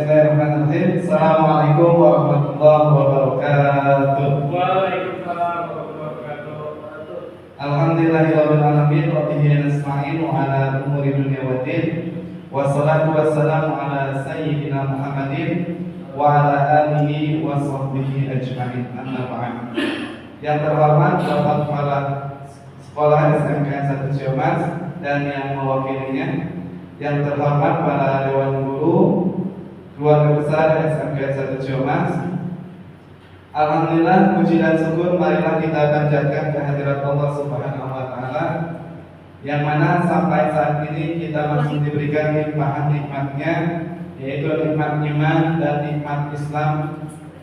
Bismillahirrahmanirrahim. Assalamualaikum warahmatullahi wabarakatuh. Waalaikumsalam warahmatullahi wabarakatuh. Alhamdulillahirabbil alamin wa bihi nasta'inu ala umuri dunya waddin. Wassalatu wassalamu ala sayyidina Muhammadin wa ala alihi wa sahbihi ajma'in. Amma ba'd. Yang terhormat Bapak Kepala Sekolah SMK 1 Ciamas dan yang mewakilinya, yang terhormat para dewan guru, keluarga besar SMK 1 Ciamas. Alhamdulillah, puji dan syukur marilah kita panjatkan kehadirat Allah Subhanahu wa taala, yang mana sampai saat ini kita masih diberikan limpahan nikmatnya, yaitu nikmat iman dan nikmat Islam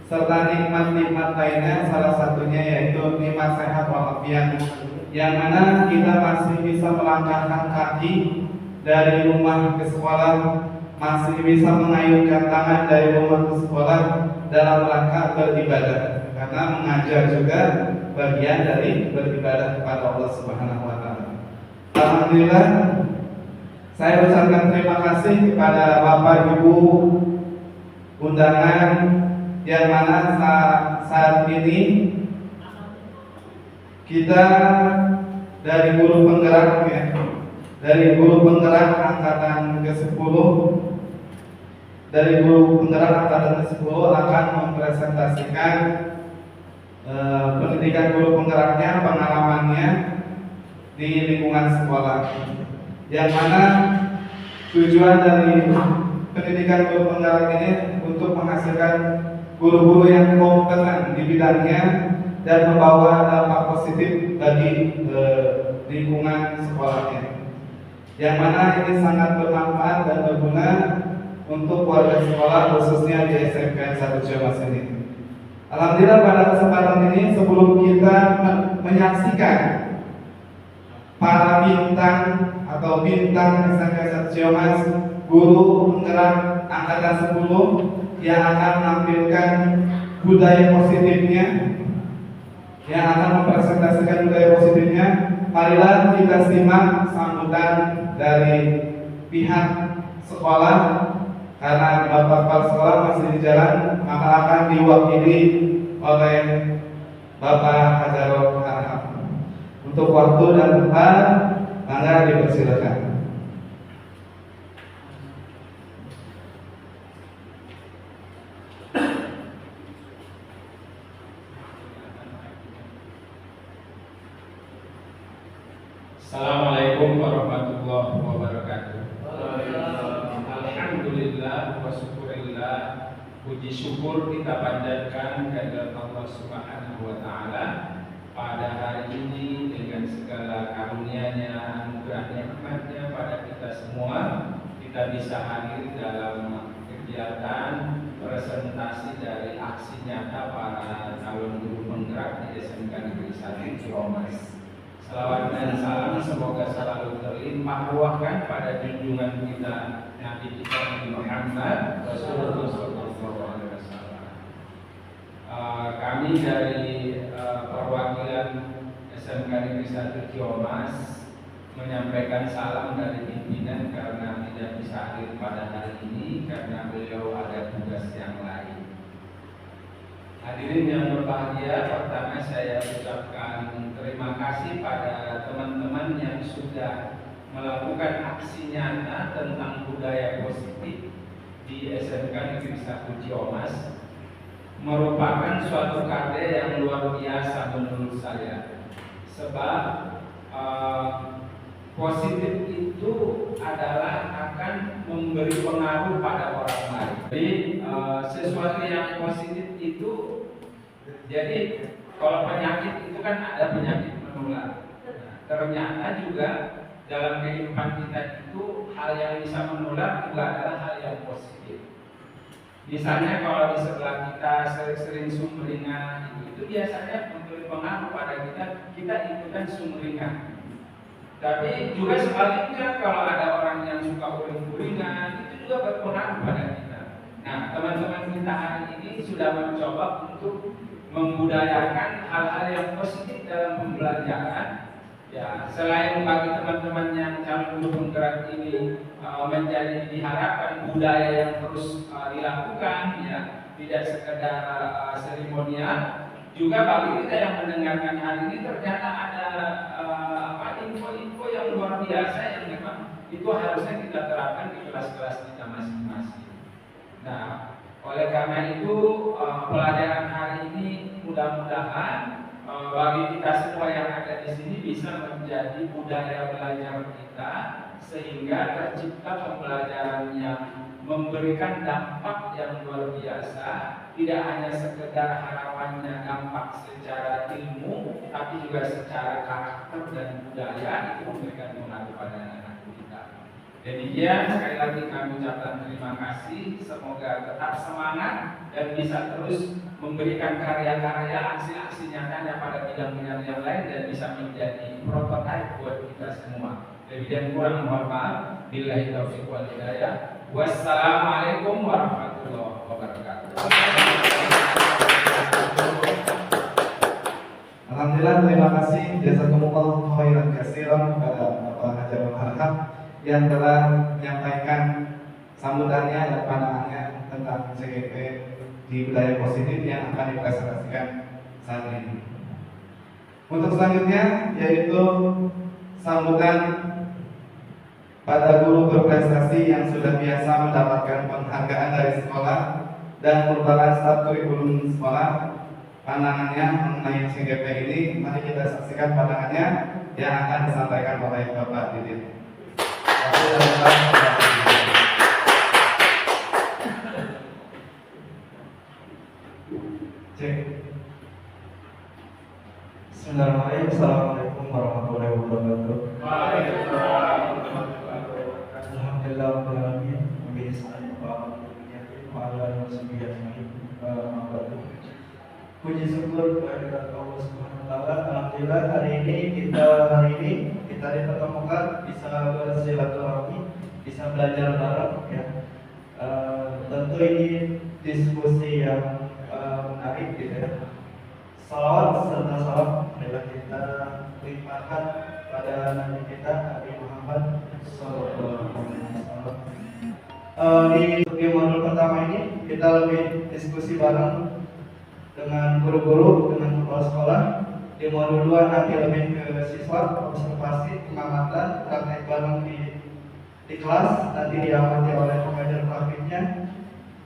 serta nikmat-nikmat lainnya, salah satunya yaitu nikmat sehat walafiat, yang mana kita masih bisa melangkahkan kaki dari rumah ke sekolah, masih bisa mengayunkan tangan dari rumah ke sekolah dalam rangka beribadah, karena mengajar juga bagian dari beribadah kepada Allah Subhanahu wa taala. Alhamdulillah, saya ucapkan terima kasih kepada Bapak Ibu undangan, yang mana saat ini kita dari guru penggerak dari guru penggerak angkatan ke-10 akan mempresentasikan pendidikan guru penggeraknya, pengalamannya di lingkungan sekolah, yang mana tujuan dari pendidikan guru penggerak ini untuk menghasilkan guru-guru yang kompeten di bidangnya dan membawa dampak positif bagi lingkungan sekolahnya, yang mana ini sangat bermanfaat dan berguna untuk warga sekolah, khususnya di SMK 1 Ciamas ini. Alhamdulillah, pada kesempatan ini sebelum kita menyaksikan para bintang atau bintang SMK 1 Ciamas, guru penggerak angkatan 10 yang akan menampilkan budaya positifnya, yang akan mempresentasikan budaya positifnya, marilah kita simak sambutan dari pihak sekolah. Karena Bapak Kepala Sekolah masih di jalan, maka akan diwakili oleh Bapak Hajarul Harham. Untuk waktu dan tempat, maka dipersilakan. Assalamualaikum warahmatullahi wabarakatuh. Alhamdulillah wa syukurillah, puji syukur kita panjatkan kehadirat Allah Subhanahu wa taala pada hari ini dengan segala karunia-Nya, anugerah nikmat-Nya pada kita semua. Kita bisa hadir dalam kegiatan presentasi dari aksi nyata para calon guru penggerak di SMK Negeri 1 Ciamas. Salawat dan salam semoga selalu terlimpah ruahkan pada junjungan kita Nabi kita Nabi Muhammad Rasulullah SAW. Kami dari perwakilan SMK Negeri 1 Ciamas menyampaikan salam dari pimpinan karena tidak bisa hadir pada hari ini karena beliau ada tugas yang lain. Hadirin yang berbahagia, pertama saya ucapkan terima kasih pada teman-teman yang sudah melakukan aksi nyata tentang budaya positif di SMK Negeri 1 Ciamas. Merupakan suatu karya yang luar biasa menurut saya, sebab positif itu adalah akan memberi pengaruh pada orang lain. Jadi sesuatu yang positif itu, jadi kalau penyakit itu kan ada penyakit menular. Ternyata juga dalam kehidupan kita itu hal yang bisa menular juga adalah hal yang positif. Misalnya kalau di sebelah kita sering sumringah, itu biasanya memberi pengaruh pada kita ikutan sumringah. Tapi juga sebaliknya, kalau ada orang yang suka uring-uringan, itu juga berpengaruh pada kita. Nah, teman-teman kita hari ini sudah mencoba untuk membudayakan hal-hal yang positif dalam pembelajaran, Ya, selain bagi teman-teman yang calon guru penggerak ini menjadi diharapkan budaya yang terus dilakukan, ya, tidak sekedar seremonial, juga bagi kita yang mendengarkan hari ini ternyata ada info-info yang luar biasa yang memang itu harusnya kita terapkan di kelas-kelas kita masing-masing. Nah, oleh karena itu pelajaran hari ini mudah-mudahan bagi kita semua yang ada di sini bisa menjadi budaya belajar kita sehingga tercipta pembelajaran yang memberikan dampak yang luar biasa, tidak hanya sekedar harapannya dampak secara ilmu, tapi juga secara karakter dan budaya itu memberikan pengaruh pada anak kita. Demikian, sekali lagi kami ucapkan terima kasih, semoga tetap semangat dan bisa terus memberikan karya-karya aksi-aksi nyatanya pada bidang-bidang yang lain dan bisa menjadi prototipe buat kita semua. Demikian kurang mohon maaf. Billahi taufiq wal hidayah. Wassalamualaikum warahmatullahi wabarakatuh. Alhamdulillah, terima kasih jazakumullah khairan katsiran kepada Bapak Hajar Harhab yang telah menyampaikan sambutannya dan pandangannya tentang CGP di budaya positif yang akan dipresentasikan saat ini. Untuk selanjutnya yaitu sambutan pada guru berprestasi yang sudah biasa mendapatkan penghargaan dari sekolah dan merupakan staf kurikulum sekolah. Pandangannya mengenai CGP ini, mari kita saksikan pandangannya yang akan disampaikan oleh Bapak Didit. Bismillahirrahmanirrahim. Assalamualaikum warahmatullahi wabarakatuh. Alhamdulillah alamin. Puji syukur kehadirat Allah Subhanahu wa taala. Alhamdulillah hari ini kita dipertemukan bisa bersilaturahmi, bisa belajar bareng ya. Tentu ini diskusi yang menarik gitu ya. Salawat serta salam adalah kita limpahkan pada Nabi kita Nabi Muhammad SAW. Di modul pertama ini kita lebih diskusi bareng dengan guru-guru, dengan kepala sekolah. Di modul 2 nanti lebih ke siswa, observasi, pengamatan, praktek bareng di kelas, nanti diamati oleh pengajar praktiknya.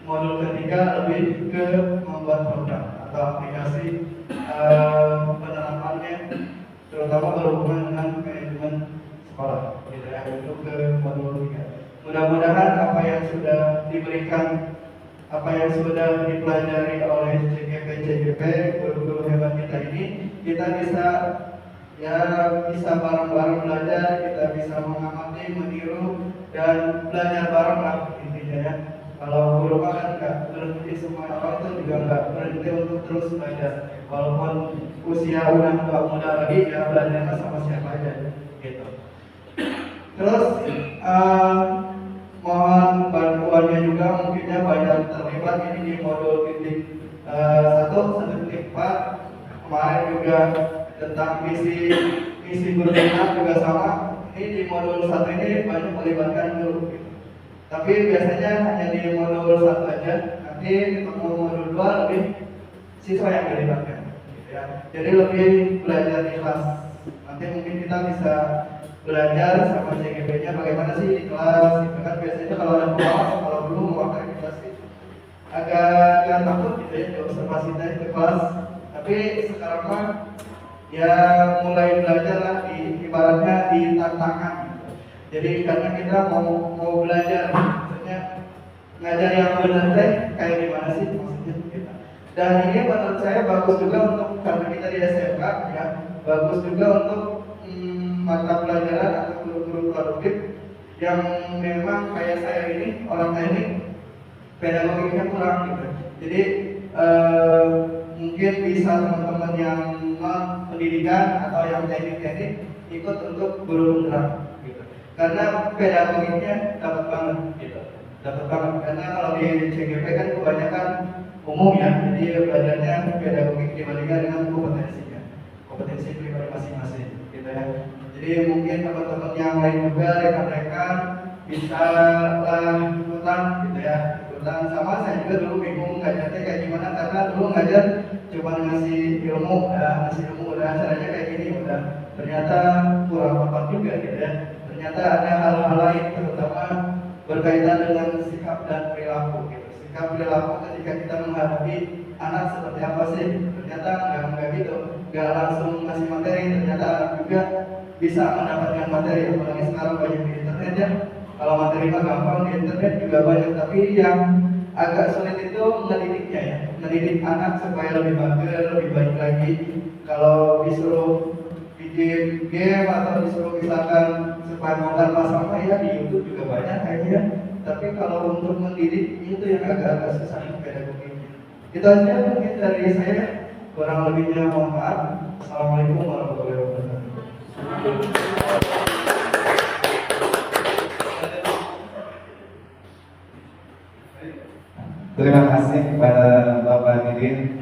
Modul ketiga lebih ke membuat program atau aplikasi penerapannya, terutama berhubungan dengan manajemen sekolah. Gitu ya, itu ke modul 3. Mudah-mudahan apa yang sudah diberikan, apa yang sudah dipelajari oleh CGP guru-guru hebat kita ini, kita bisa bareng-bareng belajar, kita bisa mengamati, meniru dan belajar bareng lah intinya ya. Kalau guru kan nggak berhenti, semua orang itu juga nggak berhenti untuk terus belajar. Walaupun usia udah nggak muda lagi, ya belajarnya sama siapa aja gitu. Terus mohon bantuannya juga, mungkinnya banyak terlibat ini di modul titik 1 sampai titik 4. Kemarin juga tentang misi guru juga sama. Ini di modul 1 ini banyak melibatkan guru. Tapi biasanya hanya di modul 1 aja. Nanti ketemu modul 2 lebih siswa yang dilibatkan. Gitu ya. Jadi lebih belajar di kelas. Nanti mungkin kita bisa belajar sama CGP-nya bagaimana sih di kelas. Gitu kan biasanya kalau ada pengawas, kalau dulu mewakili kelas itu agak takut gitu ya, observasi ke kelas. Tapi sekarang mah ya mulai belajar lah, ibaratnya di tantangan. Jadi karena kita mau belajar, maksudnya ngajar yang benar teh kayak gimana sih maksudnya kita. Dan ini menurut saya bagus juga untuk, karena kita di SMK ya, bagus juga untuk mata pelajaran atau guru-guru produktif yang memang kayak saya ini, orang teknik, pedagogiknya kurang gitu. Jadi mungkin bisa teman-teman yang pendidikan atau yang teknik-teknik ikut untuk guru penggerak gitu. Karena pedagogiknya dapat banget gitu. Dapat banget karena kalau di CGP kan kebanyakan umum ya. Jadi belajarnya pedagogik dibandingkan dengan kompetensinya. Kompetensi pribadi masing-masing. gitu ya. Jadi mungkin teman-teman yang lain juga, rekan-rekan bisa ikutan gitu ya, ikutan. Sama saya juga dulu bingung ngajarnya kayak gimana, karena dulu ngajar cuma ngasih ilmu, udah caranya kayak gini, udah ternyata kurang tepat juga gitu ya. Ternyata ada hal-hal lain, terutama berkaitan dengan sikap dan perilaku gitu. Sikap perilaku ketika kita menghadapi anak seperti apa sih? Ternyata nggak gitu, nggak langsung ngasih materi. Ternyata anak juga bisa mendapatkan materi, apalagi sekarang banyak di internet ya. Kalau materi mah gampang, di internet juga banyak, tapi yang agak sulit itu ngedidiknya ya, ngedidik anak supaya lebih bagus, lebih baik lagi. Kalau disuruh bikin game atau disuruh misalkan supaya bongkar pasang ya di YouTube juga banyak kayaknya. Tapi kalau untuk mendidik itu yang agak-agak susah pedagoginya. Itu aja mungkin dari saya, kurang lebihnya mohon maaf. Assalamualaikum warahmatullahi wabarakatuh. Terima kasih kepada Bapak Didin,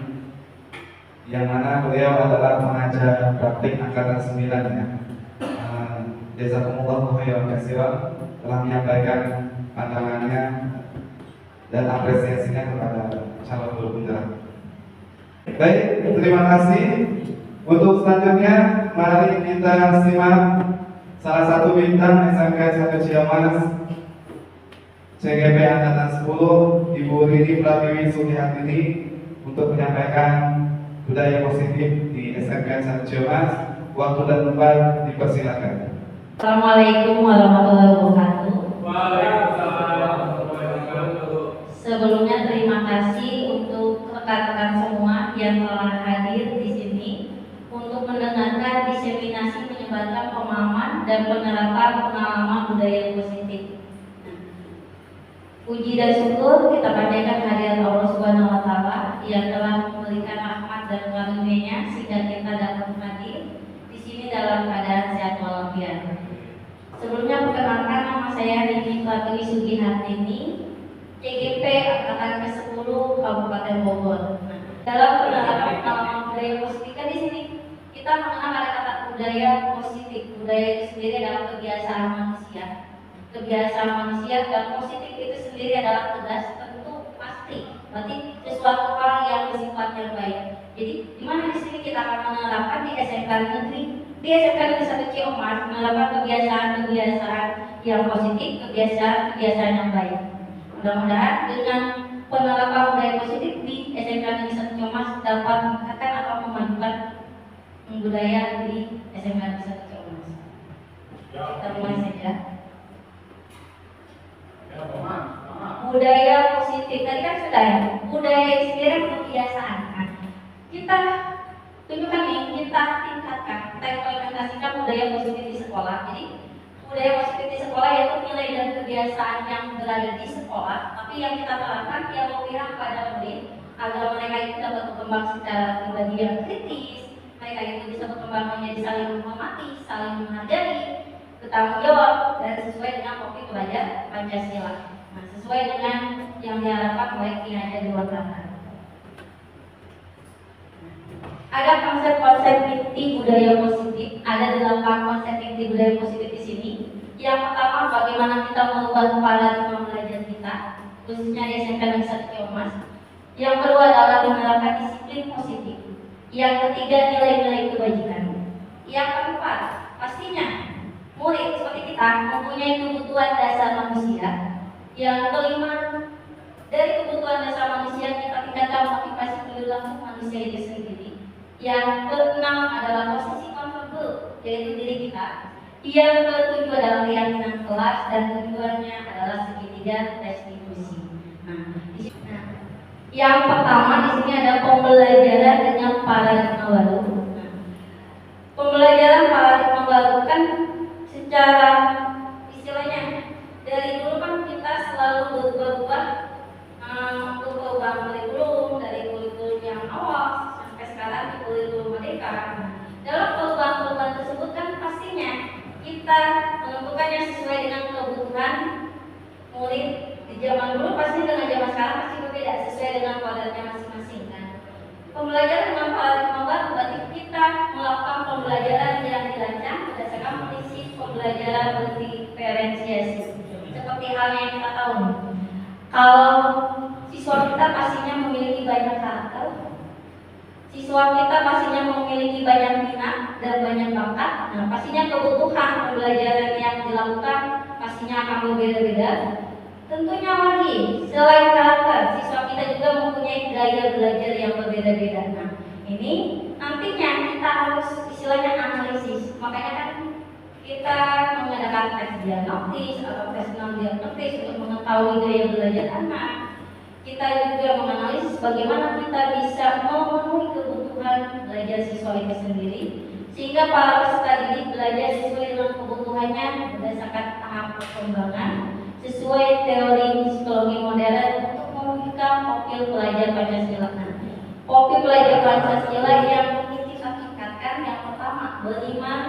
yang mana beliau adalah pengajar praktik angkatan 9 ya. Jazakumullah khairan katsiran telah menyampaikan pandangannya dan apresiasinya kepada calon guru penggerak. Baik, terima kasih. Untuk selanjutnya, mari kita simak salah satu bintang SMK 1 Ciamas CGP Angkatan 10, Ibu Rini Pratiwi Sutihatini, untuk menyampaikan budaya positif di SMK 1 Ciamas. Waktu dan tempat dipersilakan. Assalamualaikum warahmatullahi wabarakatuh. Waalaikumsalam warahmatullahi wabarakatuh. Sebelumnya terima kasih untuk rekan-rekan semua yang telah hadir di sini untuk mendengarkan diseminasi menyebarkan pemahaman dan penerapan pengalaman budaya positif. Puji dan syukur kita panjatkan kehadirat Allah Subhanahu wa taala yang telah memberikan rahmat dan karunia-Nya sehingga kita dapat hadir di sini dalam keadaan sehat walafiat. Sebelumnya perkenalkan, nama saya Rini Pratiwi Sugihartini, CGP Angkatan ke-10 Kabupaten Bogor. Dalam penerapan pengalaman budaya positif kan di sini kita mengenal ada kata budaya positif. Budaya itu sendiri adalah kebiasaan manusia. Kebiasaan manusia dan positif itu sendiri adalah tegas, tentu, pasti. Berarti sesuatu hal yang bersifat yang baik. Jadi di mana di sini kita akan menerapkan di SMK Negeri, di SMK Negeri 1 Ciamas, menerapkan kebiasaan-kebiasaan yang positif, kebiasaan yang baik. Mudah-mudahan dengan penerapan budaya positif di SMK Negeri 1 Ciamas dapat meningkatkan atau memajukan budaya di SMK Negeri 1 Ciamas. Kita mulai saja. Budaya positif tadi kan sudah ya. Budaya itu sendiri kebiasaan kan. Kita tunjukkan nih, kita tingkatkan, kita implementasikan budaya positif di sekolah. Jadi budaya positif di sekolah yaitu nilai dan kebiasaan yang berada di sekolah, tapi yang kita terapkan yang memihak pada murid agar mereka itu dapat berkembang secara pribadi yang kritis. Mereka itu bisa berkembang menjadi saling menghormati, saling menghargai, bertanggung jawab, dan sesuai dengan topik belajar Pancasila. Nah, sesuai dengan yang diharapkan oleh Ki Hajar Dewantara Sana. Ada konsep-konsep inti budaya positif, ada 8 konsep inti budaya positif di sini. Yang pertama, bagaimana kita merubah paradigma belajar kita, khususnya di SMK Negeri 1 Ciamas. Yang kedua adalah menerapkan disiplin positif. Yang ketiga, nilai-nilai kebajikan. Yang keempat, pastinya murid seperti kita mempunyai kebutuhan dasar manusia. Yang kelima, dari kebutuhan dasar manusia kita tingkatkan motivasi perilaku manusia itu sendiri. Yang keenam adalah posisi comfortable, yaitu diri kita. Yang ketujuh adalah keyakinan kelas, dan tujuannya adalah segitiga restitusi. Yang pertama di sini ada pembelajaran dengan paradigma baru. Pembelajaran paradigma baru kan secara istilahnya dari dulu kan kita selalu berubah untuk perubahan kurikulum dari kurikulum yang awal sampai sekarang di kurikulum merdeka. Dalam perubahan-perubahan tersebut kan pastinya kita menentukannya sesuai dengan kebutuhan murid di zaman dulu pasti dengan zaman sekarang pasti berbeda sesuai dengan kodratnya masing-masing kan. Pembelajaran dengan paradigma baru berarti kita melakukan pembelajaran yang dirancang pembelajaran berdiferensiasi. Seperti halnya yang kita tahu, kalau siswa kita pastinya memiliki banyak karakter, siswa kita pastinya memiliki banyak minat dan banyak bakat. Nah, pastinya kebutuhan pembelajaran yang dilakukan pastinya akan berbeda-beda. Tentunya lagi, selain karakter, siswa kita juga mempunyai gaya belajar yang berbeda-beda. Nah, ini nantinya kita harus istilahnya analisis. Makanya kan kita mengadakan tes diagnostis atau tes non diagnostis untuk mengetahui gaya belajar anak. Kita juga menganalisis bagaimana kita bisa memenuhi kebutuhan belajar siswa itu sendiri, sehingga para peserta didik belajar sesuai dengan kebutuhannya berdasarkan tahap perkembangan sesuai teori psikologi modern untuk membuka profil pelajar Pancasila. Profil pelajar Pancasila yang kita tingkatkan yang pertama, beriman,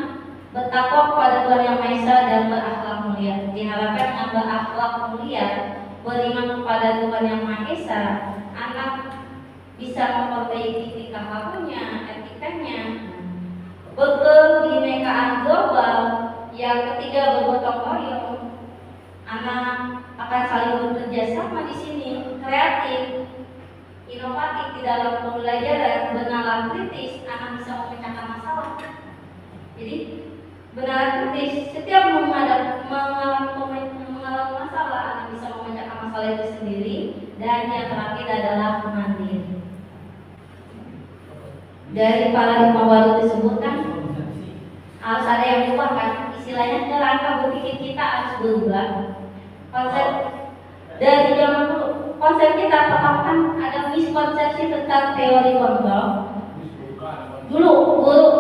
bertakwa kepada Tuhan Yang Maha Esa dan berakhlak mulia. Diharapkan dengan berakhlak mulia, beriman kepada Tuhan Yang Maha Esa, anak bisa memperbaiki tingkah lakunya, etikanya, berkebinekaan global. Yang ketiga, bergotong royong. Anak akan saling bekerja sama di sini, kreatif, inovatif di dalam pembelajaran, bernalar kritis, anak bisa memecahkan masalah. Jadi benar kritis, setiap mengalami masalah, anak bisa memecahkan masalah itu sendiri. Dan yang terakhir adalah mandiri. Dari paradigma baru tersebut kan harus ada yang berubah kan, istilahnya kerangka berpikir kita harus berubah. Konsep dari zaman dulu, konsep kita pertama kan ada miskonsepsi tentang teori kontrol. Dulu guru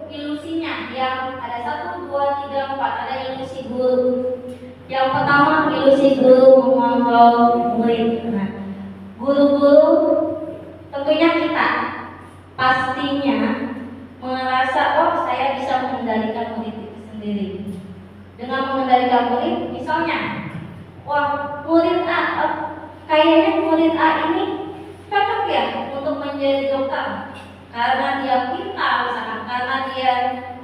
ilusinya yang ada 1, 2, 3, 4 ada ilusi guru. Yang pertama ilusi guru mengontrol murid. Nah, guru-guru tentunya kita pastinya merasa oh saya bisa mengendalikan murid itu sendiri. Dengan mengendalikan murid, misalnya, wah murid A, kayaknya murid A ini cocok ya untuk menjadi dokter karena dia pintar, misalkan karena dia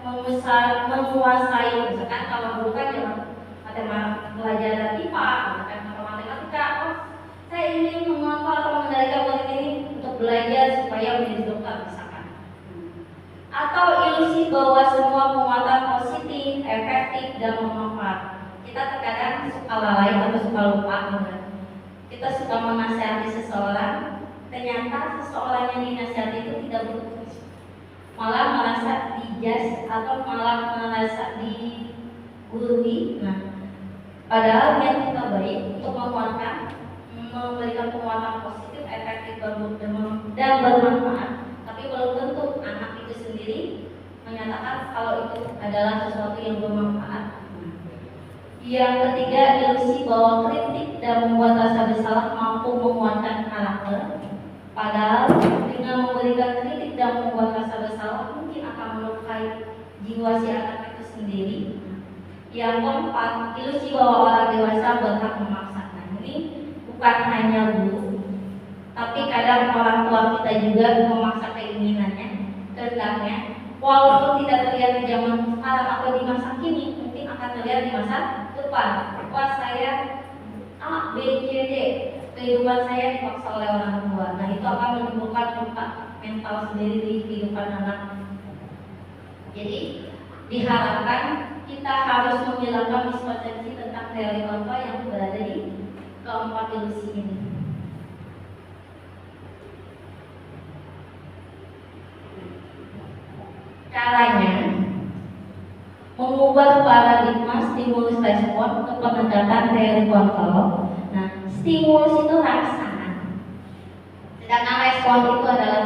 menguasai, misalkan kalau dulu kan ya pelajaran IPA, misalkan atau matematika, oh saya ingin mengontrol atau mengendalikan murid ini untuk belajar supaya menjadi dokter misalkan. Atau ilusi bahwa semua penguatan positif, efektif dan bermanfaat. Kita terkadang suka lalai atau suka lupa. Kita suka menasihati seseorang, ternyata seseorang yang dinasihati itu tidak betul, malah merasa dijudge atau malah merasa digurui. Nah, padahal niat kita baik untuk menguatkan, memberikan penguatan positif, efektif dan bermanfaat. Tapi belum tentu anak itu sendiri menyatakan kalau itu adalah sesuatu yang bermanfaat. Yang ketiga, ilusi bahwa kritik dan membuat rasa bersalah mampu menguatkan karakter. Padahal dengan memberikan kritik dan membuat rasa bersalah mungkin akan melukai jiwa si anak itu sendiri. Yang keempat, ilusi bahwa orang dewasa berhak memaksakan. Ini bukan hanya guru, tapi kadang orang tua kita juga memaksa keinginannya, kehendaknya. Walaupun tidak terlihat di zaman sekarang atau di masa kini, mungkin akan terlihat di masa depan. Wah saya A, B, C, D, kehidupan saya dipaksa oleh orang tua. Nah itu akan menimbulkan dampak mental sendiri di kehidupan anak. Jadi diharapkan kita harus menghilangkan miskonsepsi tentang teori kontrol yang berada di keempat ilusi ini. Caranya mengubah paradigma stimulus respon ke pendekatan teori kontrol. Nah, stimulus itu rasa, sedangkan respon itu adalah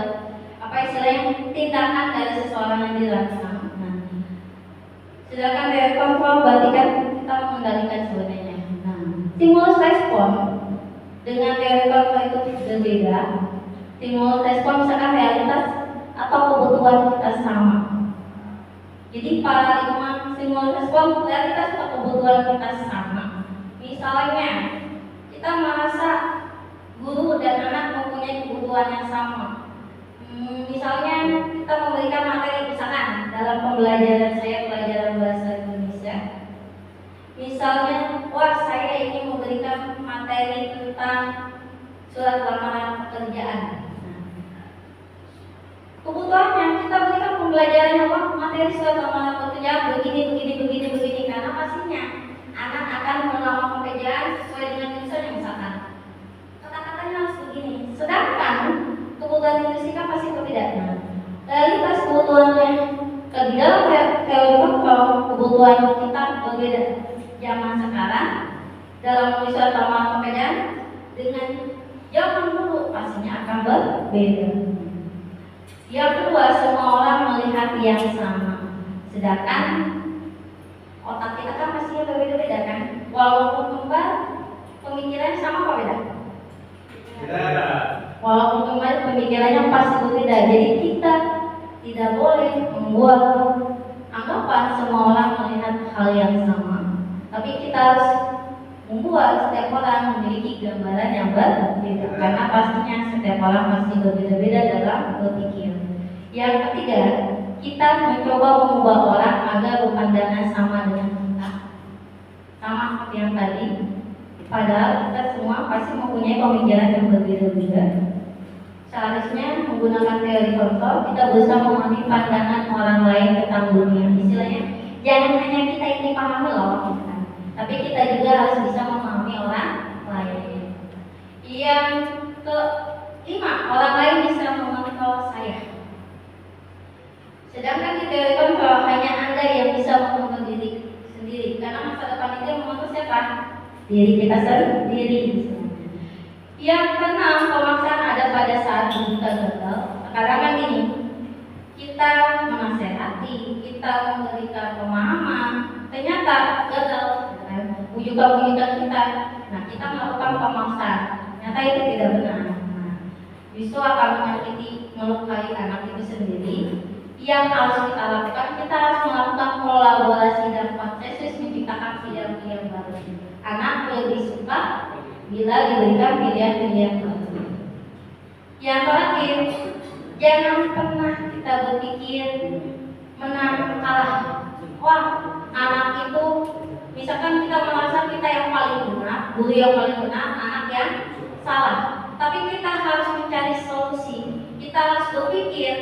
apa istilahnya tindakan dari seseorang yang dirangsang. Nah, sedangkan teori kontrol berarti kan kita mengendalikan sebenarnya. Nah, stimulus respon dengan teori kontrol itu berbeda. Stimulus respon misalkan realitas atau kebutuhan kita sama. Jadi paradigma stimulus respon realitas atau kebutuhan kita sama. Misalnya kita merasa guru dan anak mempunyai kebutuhan yang sama. Misalnya kita memberikan materi misalkan dalam pembelajaran saya pelajaran bahasa Indonesia. materi tentang surat lamaran pekerjaan. Kebutuhannya kita berikan pembelajaran apa materi surat lamaran pekerjaan begini karena pastinya anak akan melamar pekerjaan sesuai dengan jurusan yang misalkan kata-katanya harus begini. Sedangkan kebutuhan industri kan pasti berbeda. Realitas kebutuhannya di dalam teori kalau kebutuhan kita berbeda zaman sekarang dalam menulis surat lamaran pekerjaan dengan zaman dulu pastinya akan berbeda. Yang kedua, semua orang melihat yang sama, sedangkan otak kita kan pastinya berbeda-beda kan. Walaupun kembar, pemikirannya sama apa beda? Beda. Walaupun kembar, pemikirannya pasti berbeda. Jadi kita tidak boleh membuat anggapan semua orang melihat hal yang sama, tapi kita harus membuat setiap orang memiliki gambaran yang berbeda karena pastinya setiap orang pasti berbeda-beda dalam berpikir. Yang ketiga, kita mencoba mengubah orang agar berpandangan sama dengan kita, sama seperti yang tadi. Padahal kita semua pasti mempunyai pemikiran yang berbeda-beda. Seharusnya menggunakan teori kontrol, kita berusaha memahami pandangan orang lain tentang dunia. Istilahnya, jangan hanya kita ini paham loh, tapi kita juga harus bisa memahami orang lain. Yang kelima, orang lain bisa memantau saya. Sedangkan di teori kontrol hanya Anda yang bisa memantau diri sendiri, karena masa depan itu yang memantau siapa? Diri kita sendiri. Yang keenam, pemaksaan ada pada saat kita gagal. Sekarang kan gini, kita menasehati, kita memberikan pemahaman, ternyata gagal. Ujukan kita, nah kita melakukan pemaksaan, ternyata itu tidak benar. Justru akan menyakiti, melukai anak itu sendiri. Yang harus kita lakukan, kita harus melakukan kolaborasi dan konsensus menciptakan pilihan-pilihan baru. Anak lebih suka bila diberikan pilihan-pilihan baru. Yang terakhir, jangan pernah kita berpikir menang kalah. Wah, anak itu misalkan kita merasa kita yang paling benar, guru yang paling benar, anak yang salah. Tapi kita harus mencari solusi. Kita harus berpikir,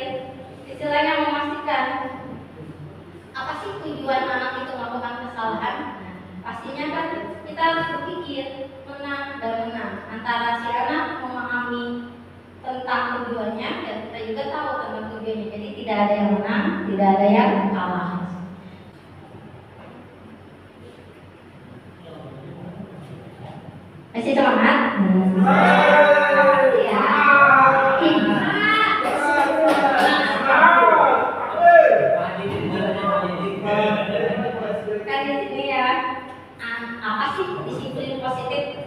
istilahnya memastikan apa sih tujuan anak itu melakukan kesalahan. Pastinya kan kita harus berpikir menang dan menang antara si anak memahami tentang tujuannya dan kita juga tahu tentang tujuannya. Jadi tidak ada yang menang, tidak ada yang kalah. Masih semangat? Ya. Kan di sini ya, apa sih disiplin positif?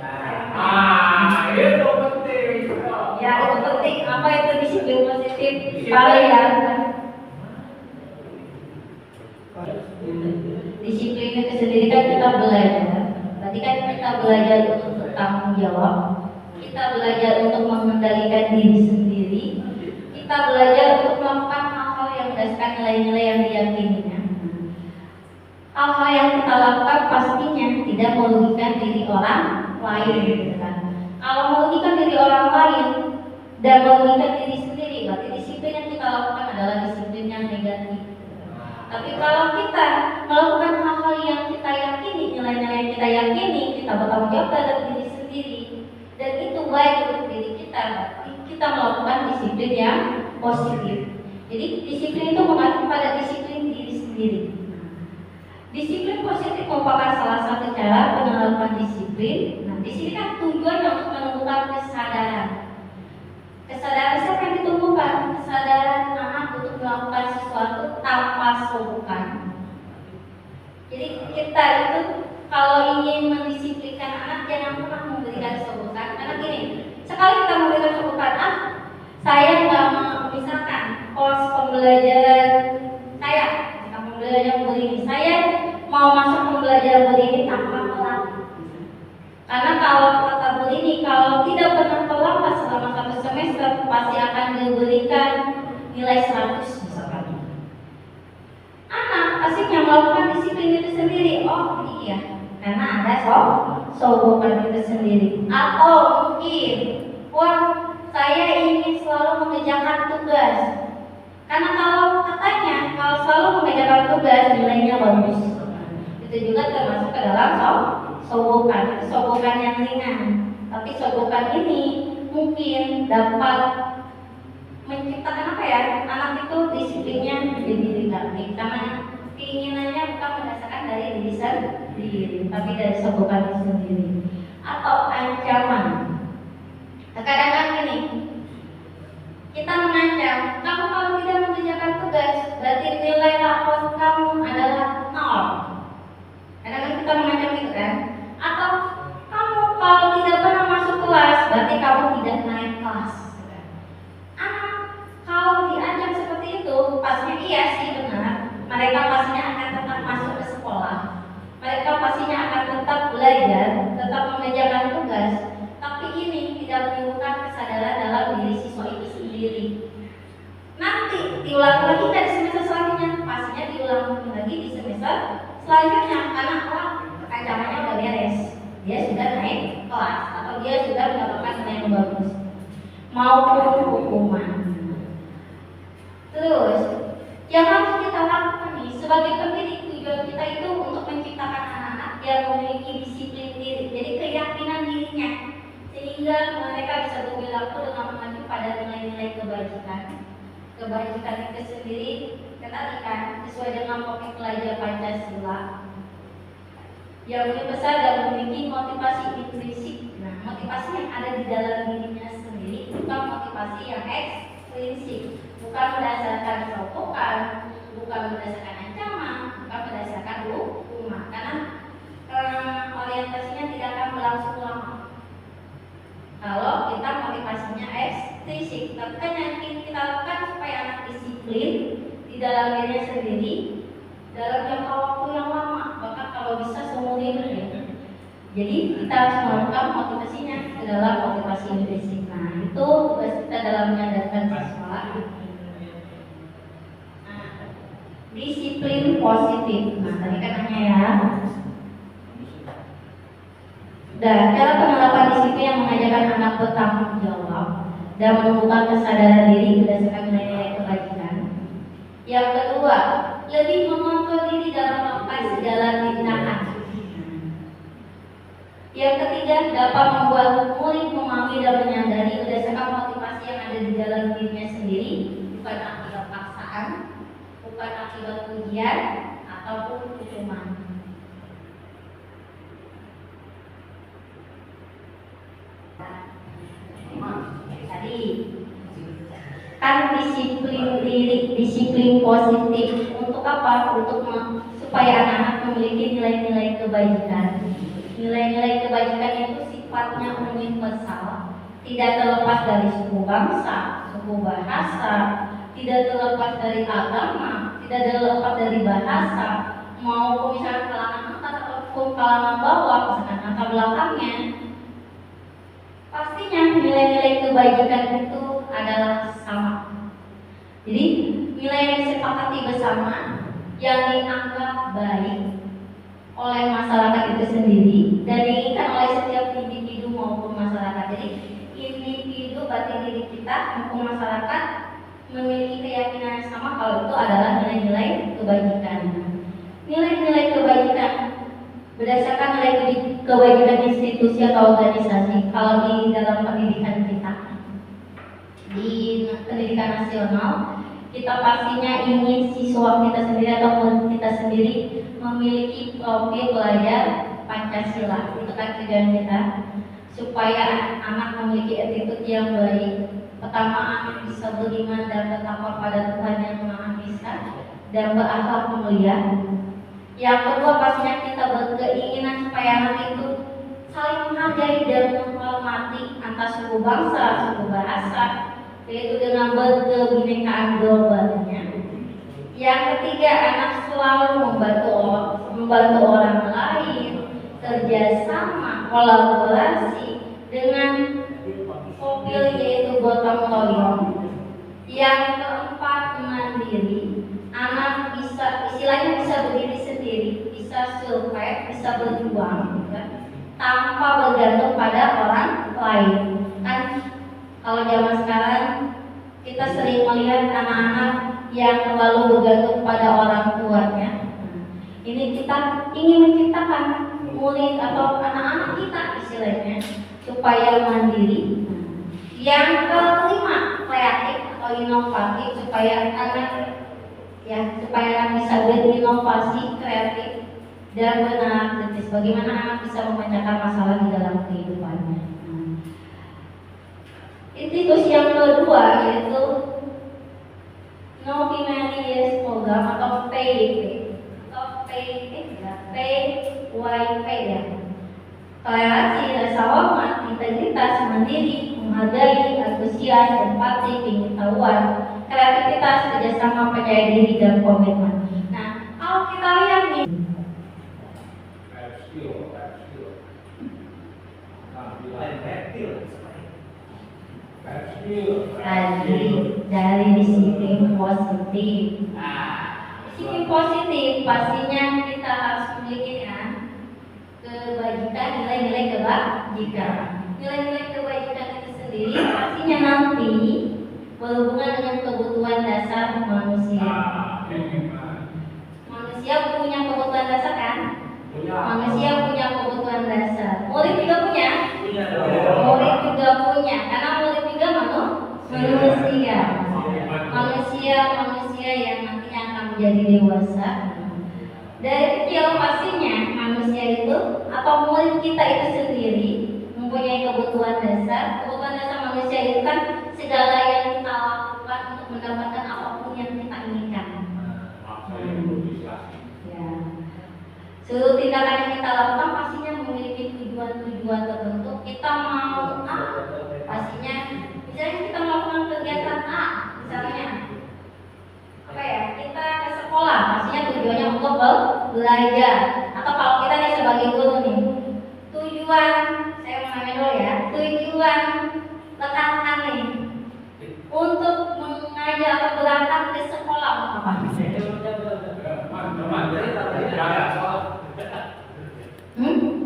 Itu penting. Ya itu penting. Apa itu disiplin positif? Kalian disiplin itu sendiri kan kita belajar. Berarti kan kita belajar untuk bertanggung jawab, kita belajar untuk mengendalikan diri sendiri, kita belajar untuk melakukan hal-hal yang berdasarkan nilai-nilai yang diyakininya. Hal-hal yang kita lakukan pastinya tidak merugikan diri orang lain, gitu kan? Kalau merugikan diri orang lain dan merugikan diri sendiri, berarti disiplin yang kita lakukan adalah disiplin yang negatif. Tapi kalau kita melakukan hal-hal yang kita yakini, nilai-nilai yang kita yakini, kita bertanggung jawab terhadap diri sendiri, dan itu baik untuk diri kita, kita melakukan disiplin yang positif. Jadi disiplin itu mengacu pada disiplin diri sendiri. Disiplin positif merupakan salah satu cara penerapan disiplin. Nah, di sini kan tujuannya untuk menumbuhkan kesadaran. Kesadaran siapa yang ditumbuhkan? Kesadaran anak untuk melakukan sesuatu tanpa sogokan. Jadi kita itu kalau ingin mendisiplinkan anak jangan pernah memberikan sogokan. Karena gini, sekali kita memberikan sogokan, saya nggak mau, misalkan pos pembelajaran saya, pembelajaran begini, saya mau masuk pembelajaran begini tanpa telat. Karena kalau kata begini, kalau tidak pernah terlambat selama 1 semester pasti akan diberikan nilai 100 misalkan. Anak pastinya melakukan disiplin itu sendiri. Oh iya, karena ada sogokan itu sendiri. Atau mungkin, wah saya ingin selalu mengerjakan tugas. Karena kalau katanya kalau selalu mengerjakan tugas nilainya bagus. Itu juga termasuk ke dalam sogokan. Itu sogokan yang ringan. Tapi sogokan ini mungkin dapat menciptakan apa ya? Anak itu disiplinnya menjadi negatif karena keinginannya bukan berdasarkan dari diri sendiri, tapi dari sogokan itu sendiri. Atau ancaman. Kadang-kadang ini kita mengancam, kamu kalau tidak mengerjakan tugas, berarti nilai rapor kamu adalah 0. Kadang-kadang kita mengancam itu kan? Atau kamu kalau tidak pernah masuk kelas, berarti kamu tidak naik kelas. Anak kalau diancam seperti itu, pastinya iya sih benar. Mereka pastinya akan tetap masuk ke sekolah. Mereka pastinya akan tetap belajar, tetap mengerjakan tugas. Tapi ini tidak menimbulkan kesadaran dalam diri siswa itu sendiri. Nanti diulang lagi dari semester selanjutnya, pastinya diulang lagi di semester selanjutnya karena ancamannya udah beres. Dia sudah naik kelas atau dia sudah mendapatkan nilai yang bagus maupun hukuman. Terus yang harus kita lakukan nih sebagai pendidik, tujuan kita itu untuk menciptakan anak-anak yang memiliki disiplin diri, jadi keyakinan dirinya, sehingga mereka bisa berperilaku dengan mengacu pada nilai-nilai kebajikan. Kebajikan itu sendiri ketarikan sesuai dengan topik pelajar Pancasila yang lebih besar dan memiliki motivasi intrinsik. Nah, motivasi yang ada di dalam dirinya sendiri bukan motivasi yang ekstrinsik, bukan berdasarkan sokokan, bukan berdasarkan ancaman, bukan berdasarkan hukuman, karena orientasinya tidak akan berlangsung lama. Kalau kita motivasinya ekstrinsik, tapi kan yang kita lakukan supaya anak disiplin di dalam dirinya sendiri dalam jangka waktu yang lama, bahkan kalau bisa seumur hidup ya. Jadi kita harus melakukan motivasinya ke dalam motivasi intrinsik. Nah, itu tugas kita dalam menyadarkan siswa. Disiplin positif. Nah, tadi katanya ya. Dan cara penerapan disiplin yang mengajarkan anak bertanggung jawab dan menumbuhkan kesadaran diri berdasarkan nilai-nilai kebajikan. Yang kedua, lebih mengontrol diri dalam melakukan segala tindakan. Yang ketiga, dapat membuat murid memahami dan menyadari berdasarkan motivasi yang ada di dalam dirinya sendiri, bukan akibat paksaan, bukan akibat ujian ataupun hukuman. Tadi kan disiplin diri, disiplin positif untuk apa? Untuk supaya anak-anak memiliki nilai-nilai kebajikan. Nilai-nilai kebajikan itu sifatnya universal, tidak terlepas dari suku bangsa, suku bahasa, tidak terlepas dari agama, tidak terlepas dari bahasa, maupun misalnya kalangan atas ataupun kalangan bawah, misalkan latar belakangnya. Pastinya nilai-nilai kebajikan itu adalah sama. Jadi nilai yang disepakati bersama yang dianggap baik oleh masyarakat itu sendiri dan diinginkan oleh setiap individu maupun masyarakat. Jadi individu berarti diri kita maupun masyarakat memiliki keyakinan yang sama kalau itu adalah nilai-nilai kebajikan. Nilai-nilai kebajikan berdasarkan nilai kebajikan institusi atau organisasi. Kalau di dalam pendidikan kita, di pendidikan nasional, kita pastinya ingin siswa kita sendiri atau murid kita sendiri memiliki profil belajar Pancasila. Itu kan tujuan kita, supaya anak memiliki attitude yang baik. Pertama, anak bisa beriman dan bertakwa pada Tuhan yang Maha Esa dan berakhlak mulia. Yang kedua, pastinya kita berkeinginan supaya anak itu saling menghargai dan menghormati antar suku bangsa, suku bahasa, yaitu dengan berkebinekaan globalnya. Yang ketiga, anak selalu membantu orang lain, kerjasama, kolaborasi dengan profil yaitu gotong royong. Yang keempat, mandiri. Anak bisa, istilahnya bisa berdiri sendiri, bisa survive, bisa berjuang, ya, tanpa bergantung pada orang lain. Kan kalau zaman sekarang kita sering melihat anak-anak yang terlalu bergantung pada orang tuanya. Ini kita ingin menciptakan murid atau anak-anak kita istilahnya supaya mandiri, yang kelima kreatif atau inovatif, supaya anak bisa berinovasi, kreatif dan benar kritis. Bagaimana anak bisa memecahkan masalah di dalam kehidupannya. Institusi yang kedua yaitu Nominalities Program atau PYP atau PYP ya. Toleransi, rasa hormat, integritas, mandiri, menghargai, antusias, empati, pengetahuan, kreativitas, kerjasama, percaya diri, dan komitmen. Nah, kalau kita lihat nih, dari disiplin positif. Disiplin positif pastinya kita harus memiliki kebajikan, nilai-nilai kebajikan. Nilai-nilai kebajikan itu sendiri pastinya nanti berhubungan dengan kebutuhan dasar manusia. Manusia punya kebutuhan dasar kan? Manusia punya kebutuhan dasar. Murid juga punya? Murid juga punya. Karena murid juga manusia. Manusia yang nantinya akan menjadi dewasa. Dari kecil pastinya manusia itu atau murid kita itu sendiri mempunyai kebutuhan dasar. Kebutuhan dasar manusia itu kan segala yang kita lakukan untuk mendapatkan apapun yang kita inginkan. Ya. Seluruh tindakan yang kita lakukan pastinya memiliki tujuan-tujuan tertentu. Kita mau A, pastinya misalnya kita melakukan kegiatan A, misalnya kita ke sekolah, pastinya tujuannya untuk belajar. Atau kalau kita nih sebagai guru nih, tujuan, saya mau nanya dulu ya, tujuan rekan-rekan nih untuk mengajar atau berangkat ke sekolah apa?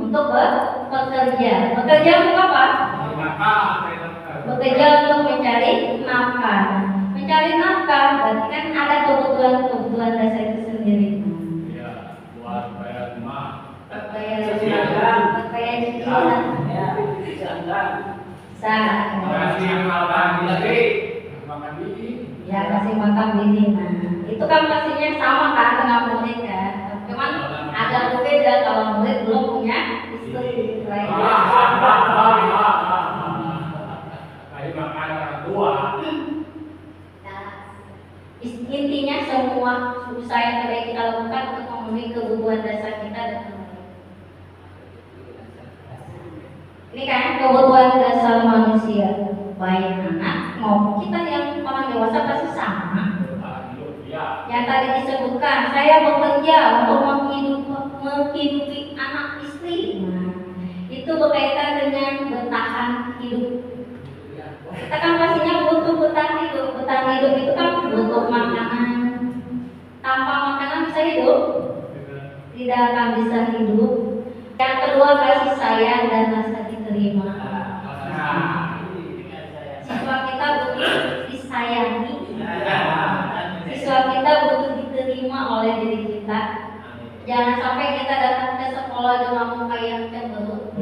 Untuk bekerja. Bekerja untuk apa? Bekerja untuk mencari nafkah. Mencari nafkah berarti kan ada kebutuhan dasar itu sendiri. Ya, buat bayar rumah. Bayar cicilan. Kasih makan istri, makan bini. Ya, kasih makan bini. Nah, itu kan pastinya sama kan dengan murid kan. Cuman agak berbeda kalau murid belum punya istri. Kayak makan orang tua. Intinya semua usaha yang terbaik kita lakukan untuk memenuhi kebutuhan dasar kita dan ini kan kebutuhan dasar manusia, baik anak maupun kita yang orang dewasa pasti sama. Yang tadi disebutkan, saya bekerja untuk menghidupi anak istri. Nah, itu berkaitan dengan bertahan hidup. Kita kan pastinya butuh bertahan hidup. Bertahan hidup itu kan butuh makanan. Tanpa makanan bisa hidup? Tidak akan bisa hidup. Yang kedua, kasih sayang dan rasa diterima. Siswa kita butuh disayangi. Siswa kita butuh diterima oleh diri kita. Jangan sampai kita datang ke sekolah dengan muka yang cemberut.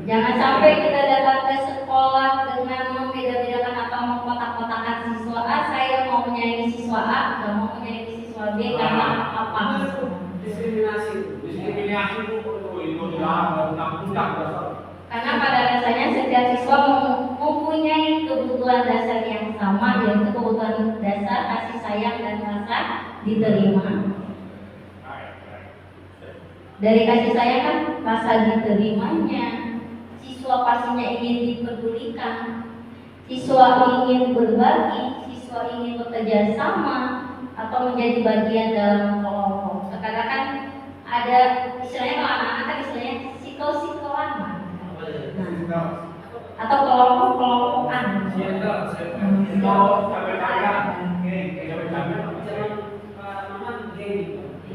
Jangan sampai kita datang ke sekolah dengan membeda-bedakan atau mengkotak-kotakan siswa A. Saya mau menyayangi siswa A, nggak mau menyayangi siswa B karena apa? Diskriminasi itu undang-undang dasar. Karena pada dasarnya setiap siswa mempunyai kebutuhan dasar yang sama, yaitu kebutuhan dasar kasih sayang dan rasa diterima. Dari kasih sayang kan rasa diterimanya. Siswa pastinya ingin dipedulikan, siswa ingin berbagi, siswa ingin bekerja sama atau menjadi bagian dalam kelompok. Sekarang kan ada istilahnya kalau anak-anak kan istilahnya sikol-sikolan, atau kelompok-kelompokan.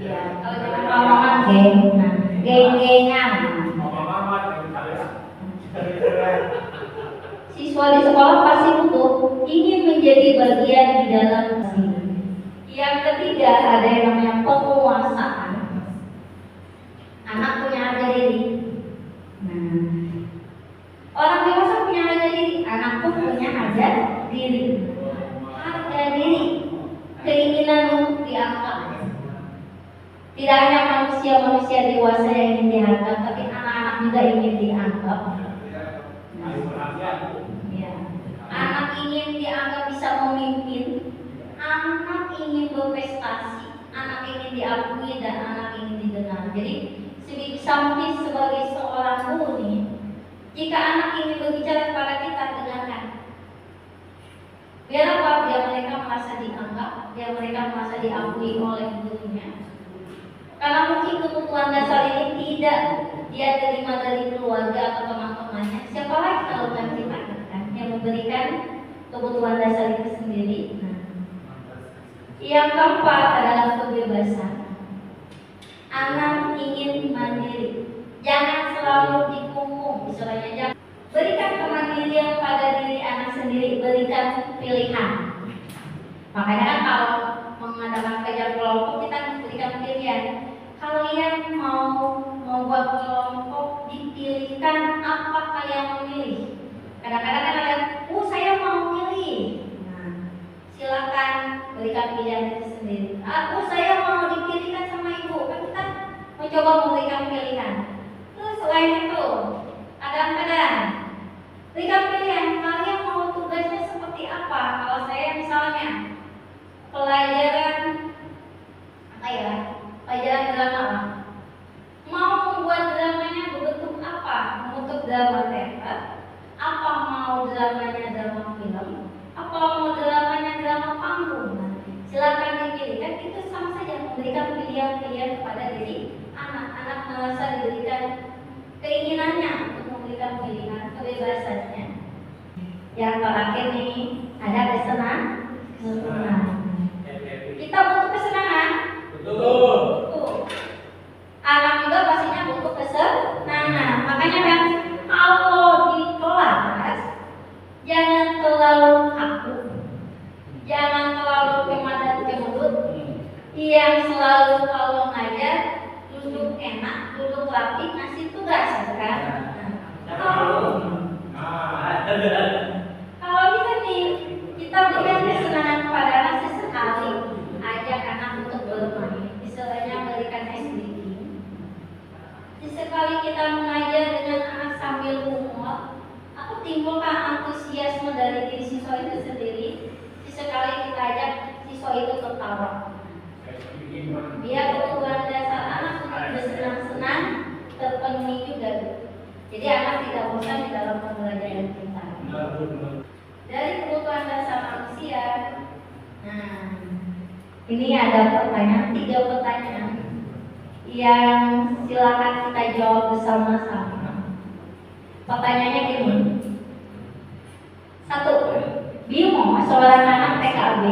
Iya, kalau zaman Pak Maman geng, nah, geng-gengan. Siswa di sekolah pasti butuh ingin menjadi bagian di dalam sini. Yang ketiga ada yang namanya penguasaan. Anak punya harga diri. Nah, orang dewasa punya harga diri, anak pun punya harga diri. Harga diri, keinginan untuk dianggap. Tidak hanya manusia dewasa yang ingin dianggap, tapi anak-anak juga ingin dianggap. Ya. Anak ingin dianggap bisa memimpin, anak ingin berprestasi, anak ingin diakui, dan anak ingin didengar. Jadi sebisa mungkin sebagai seorang guru nih, jika anak ingin berbicara kepada kita, dengarkan. Biar apa? Biar mereka merasa dianggap, biar mereka merasa diakui oleh gurunya. Karena mungkin kebutuhan dasar ini tidak dia terima dari keluarga atau teman-temannya. Siapa lagi kalau bukan kita kan yang memberikan kebutuhan dasar itu sendiri. Nah, yang keempat adalah kebebasan. Anak ingin mandiri, jangan selalu dikungkung. Misalnya, jangan berikan kemandirian pada diri anak sendiri, berikan pilihan. Makanya kan kalau mengadakan kerja kelompok kita memberikan pilihan. Kalian mau membuat kelompok, dipilihkan apa kalian memilih. Kadang-kadang kan ada, saya mau milih. Nah, silakan berikan pilihan itu sendiri. Saya mau dipilihkan sama ibu. Kan kita mencoba memberikan pilihan. Terus selain itu, kadang-kadang berikan pilihan. Kalian mau tugasnya seperti apa? Kalau saya misalnya pelajaran pelajaran drama, mau membuat dramanya berbentuk apa? Membentuk drama teater, apa mau dramanya drama film, apa mau dramanya drama panggung? Nah, silakan dipilihkan. Itu sama saja memberikan pilihan-pilihan kepada diri anak-anak, merasa diberikan keinginannya untuk memberikan pilihan, kebebasannya. Yang terakhir nih ada kesenangan. Kita butuh kesenangan. Betul. Anak juga pastinya butuh kesenangan. Makanya kan kalau di kelas jangan terlalu kaku, jangan terlalu kemadan cemberut. Yang selalu kalau ngajar duduk enak, duduk rapi, ngasih tugas kan. Kalau bisa nih kita berikan kesenangan kepada anak sesekali, ajak anak untuk bermain, istilahnya berikan SDG. Sesekali kita mengajar dengan anak sambil humor, atau timbulkan antusiasme dari diri siswa itu sendiri. Sesekali kita ajak siswa itu tertawa. Biar kebutuhan dasar anak untuk bersenang-senang terpenuhi juga. Jadi anak tidak bosan di dalam pembelajaran kita. Dari kebutuhan dasar manusia. Nah, ini ada pertanyaan, 3 pertanyaan yang silakan kita jawab bersama-sama. Pertanyaannya gini. 1. Bimo, seorang anak TKB.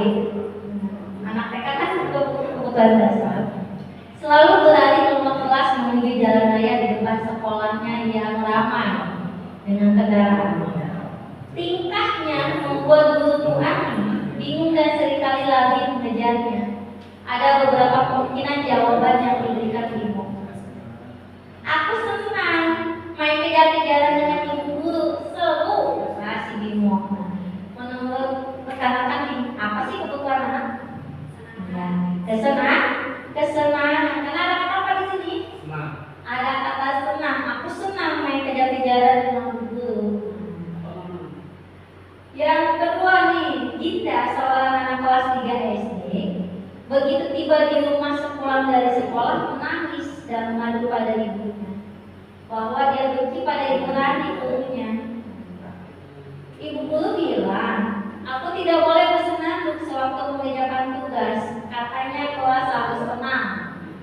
Anak TK kan kebutuhan dasar. Selalu berlari keluar kelas menuju jalan raya di depan sekolahnya yang ramai dengan kendaraan. Tingkahnya membuat guru aneh, bingung dan seringkali lari mengejarnya. Ada beberapa kemungkinan jawaban yang diberikan Bimo. Aku senang main kejar-kejaran dengan ibu guru, seru. Nah, si Bimo. Menurut rekan-rekan nih, apa sih kebutuhan anak? Ya, kesenangan. Karena ada kata apa di sini? Senang. Ada kata senang. Aku senang main kejar-kejaran dengan guru. Yang kedua nih, Ginda, seorang anak kelas 3 SD, begitu tiba di rumah sepulang dari sekolah menangis dan mengadu pada ibunya bahwa dia benci pada ibu Rani, gurunya. Ibu guru bilang, aku tidak boleh bersenandung sewaktu mengerjakan tugas. Katanya kelas harus tenang,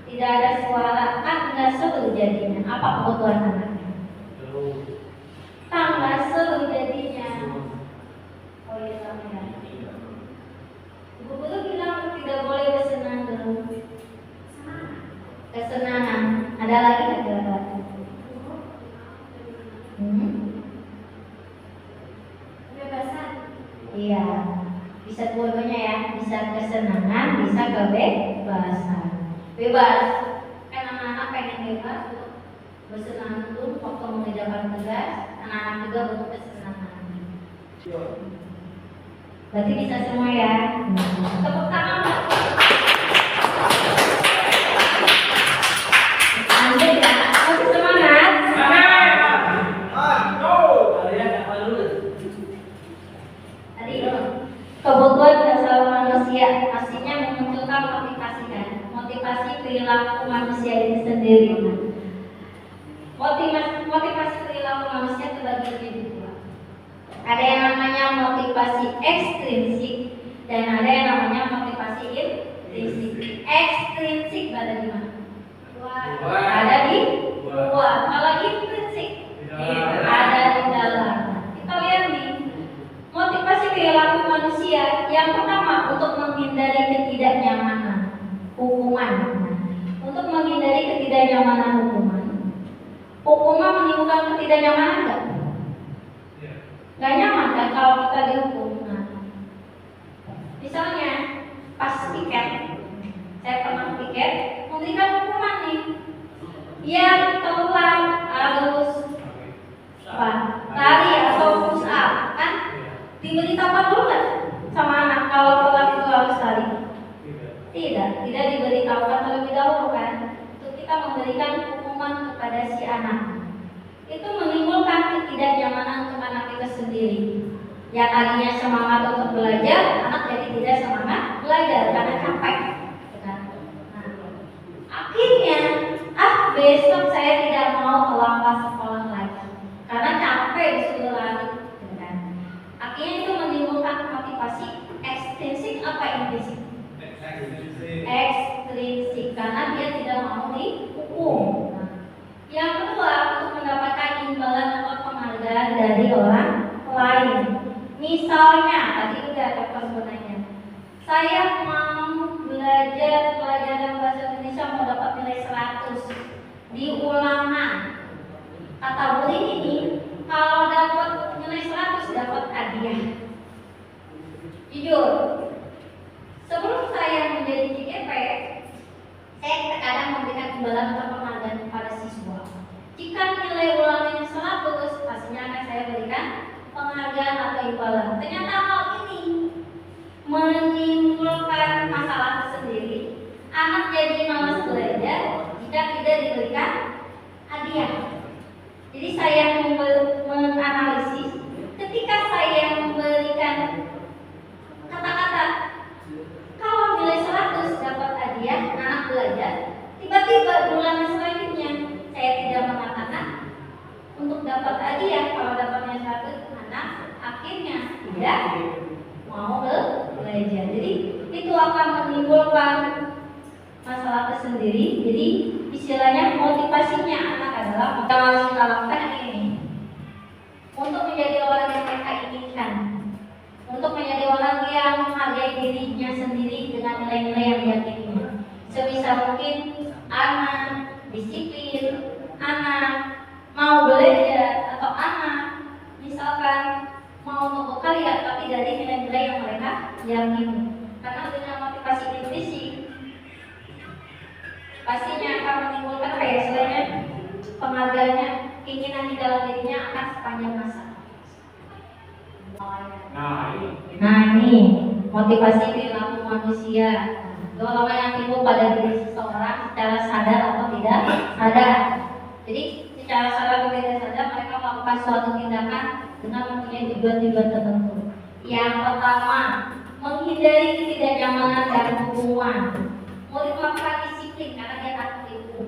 tidak ada suara, kan nggak seru jadinya. Apa kebutuhan anaknya? Tambah seru jadinya. Oh iya, sama ya. Ibu guru bilang tidak boleh bersenandung. Kesenangan. Iya, bisa dua-duanya ya, bisa kesenangan, bisa kebebasan. Bebas, kan anak-anak pengen bebas untuk bersenang itu waktu mengerjakan tugas, anak-anak juga butuh kesenangan. Berarti bisa semua ya. Tepuk tangan. Lanjut ya, masih semangat. Tadi kebutuhan dasar manusia pastinya memunculkan motivasi kan, motivasi perilaku manusia ini sendiri. Motivasi perilaku manusia terbagi menjadi dua. Ada yang namanya motivasi ekstrinsik dan ada yang namanya motivasi intrinsik. Ekstrinsik ada di mana? Ada di luar. Kalau intrinsik ada di dalam. Kita lihat nih, motivasi perilaku manusia yang pertama untuk menghindari ketidaknyamanan hukuman. Untuk menghindari ketidaknyamanan hukuman menimbulkan ketidaknyamanan enggak? Gak nyaman kan kalau kita dihukum. Misalnya pas piket, saya pernah piket memberikan hukuman nih, yang telat harus lari atau push up, kan diberitahu dulu nggak sama anak kalau telat itu harus lari? Tidak diberitahukan terlebih dahulu kan. Untuk kita memberikan hukuman kepada si anak, itu menimbulkan ketidaknyamanan untuk anak kita sendiri. Yang tadinya semangat untuk belajar, anak jadi tidak semangat belajar karena capek. Akhirnya, besok saya tidak mau terlambat sekolah lagi karena capek disuruh lari. Akhirnya itu menimbulkan motivasi ekstrinsik apa intrinsik? Ekstrinsik, karena dia tidak mau dihukum. Yang kedua, untuk mendapatkan imbalan atau penghargaan dari orang lain. Misalnya, tadi udah ada perbenaannya, saya mau belajar pelajaran bahasa Indonesia mau dapat nilai 100 di ulangan. Kata Budi ini, kalau dapat nilai 100 dapat hadiah. Jujur, sebelum saya menjadi JKP, saya terkadang memberikan imbalan atau penghargaan kepada siswa. Jika nilai ulangannya 100, pastinya akan saya berikan penghargaan atau imbalan. Ternyata hal ini menimbulkan masalah tersendiri. Anak jadi malas belajar jika tidak diberikan hadiah. Jadi saya menganalisis, ketika saya memberikan kata-kata kalau nilai 100 dapat hadiah, anak belajar, tiba-tiba bulan selanjutnya saya tidak mengatakan untuk dapat hadiah. Kalau dapatnya 100, anak akhirnya tidak mau belajar. Jadi itu akan menimbulkan masalah tersendiri. Jadi istilahnya motivasinya anak adalah yang harus kita lakukan ini untuk menjadi orang yang mereka inginkan, untuk menjadi orang yang menghargai dirinya sendiri dengan nilai-nilai yang diyakini. Sebisa mungkin anak disiplin, anak mau belajar, atau anak misalkan mau untuk berkarya tapi dari nilai-nilai yang mereka yakini. Karena dengan motivasi intrinsik pastinya akan menimbulkan istilahnya penghargaannya, keinginan di dalam dirinya akan sepanjang masa. Nah ini motivasi perilaku manusia, dorongan yang timbul pada diri seseorang secara sadar atau tidak sadar. Jadi secara sadar atau tidak sadar mereka melakukan suatu tindakan dengan mempunyai tujuan-tujuan tertentu. Yang pertama, menghindari ketidaknyamanan dan hukuman. Murid melakukan disiplin karena dia takut dihukum.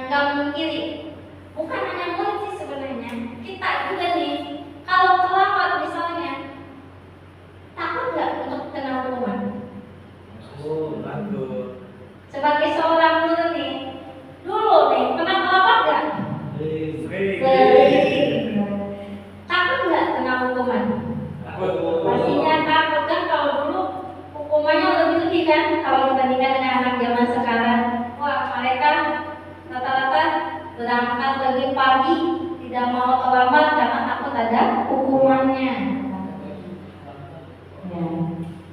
Gak memungkiri, bukan hanya murid sih sebenarnya, kita juga nih kalau terlambat misalnya, takut nggak untuk kena hukuman? Sebagai seorang guru nih, dulu nih pernah terlambat nggak? Sering. Takut nggak kena hukuman? Pastinya takut kan. Kalau dulu hukumannya lebih tinggi kan kalau dibandingkan dengan anak zaman sekarang. Wah, mereka rata-rata berangkat lebih pagi, tidak mau terlambat karena takut harus ada hukumannya. Ya.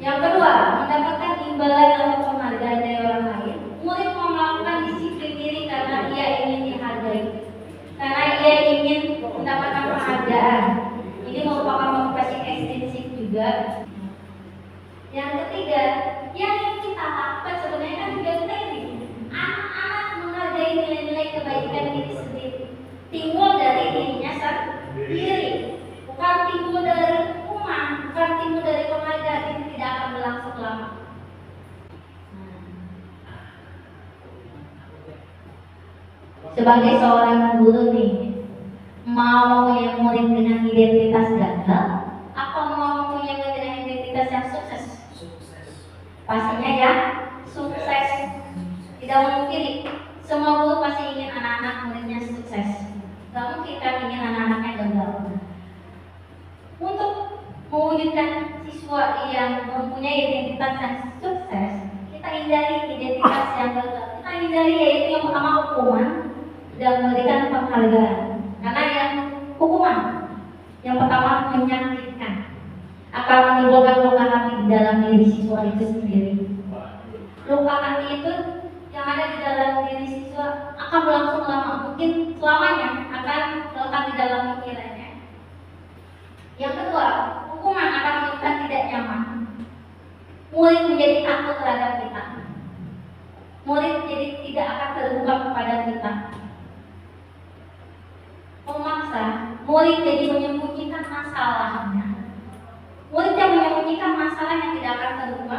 Yang kedua, mendapatkan imbalan atau penghargaan dari orang lain. Murid mau melakukan disiplin diri karena ia ingin dihargai, karena ia ingin mendapatkan penghargaan. Ini merupakan motivasi ekstrinsik juga. Yang ketiga, yang kita lakukan sebenarnya kan juga teknik. Anak-anak menghargai nilai-nilai kebaikan diri sendiri, timbul dari dirinya sendiri, bukan timbul dari hukuman, bukan timbul dari penghargaan. Ini tidak akan berlangsung lama. Sebagai seorang guru nih, mau punya murid dengan identitas gagal, atau mau punya murid dengan identitas yang sukses? Pastinya ya sukses. Tidak mungkin semua guru pasti ingin anak-anak muridnya sukses. Gak mungkin kan ingin anak-anaknya gagal. Untuk mewujudkan siswa yang mempunyai identitas yang sukses, kita hindari identitas yang gagal. Kita hindari yaitu yang pertama hukuman dan memberikan penghargaan. Karena yang hukuman yang pertama menyakitkan, akan menimbulkan luka hati di dalam diri siswa itu sendiri. Luka hati itu yang ada di dalam diri siswa akan berlangsung lama, mungkin selamanya akan melekat di dalam pikirannya. Yang kedua, hukuman akan menyebabkan tidak nyaman. Murid menjadi takut terhadap kita. Murid jadi tidak akan terbuka kepada kita. Memaksa, murid jadi menyembunyikan masalahnya. Murid yang menyembunyikan masalah yang tidak akan terbuka,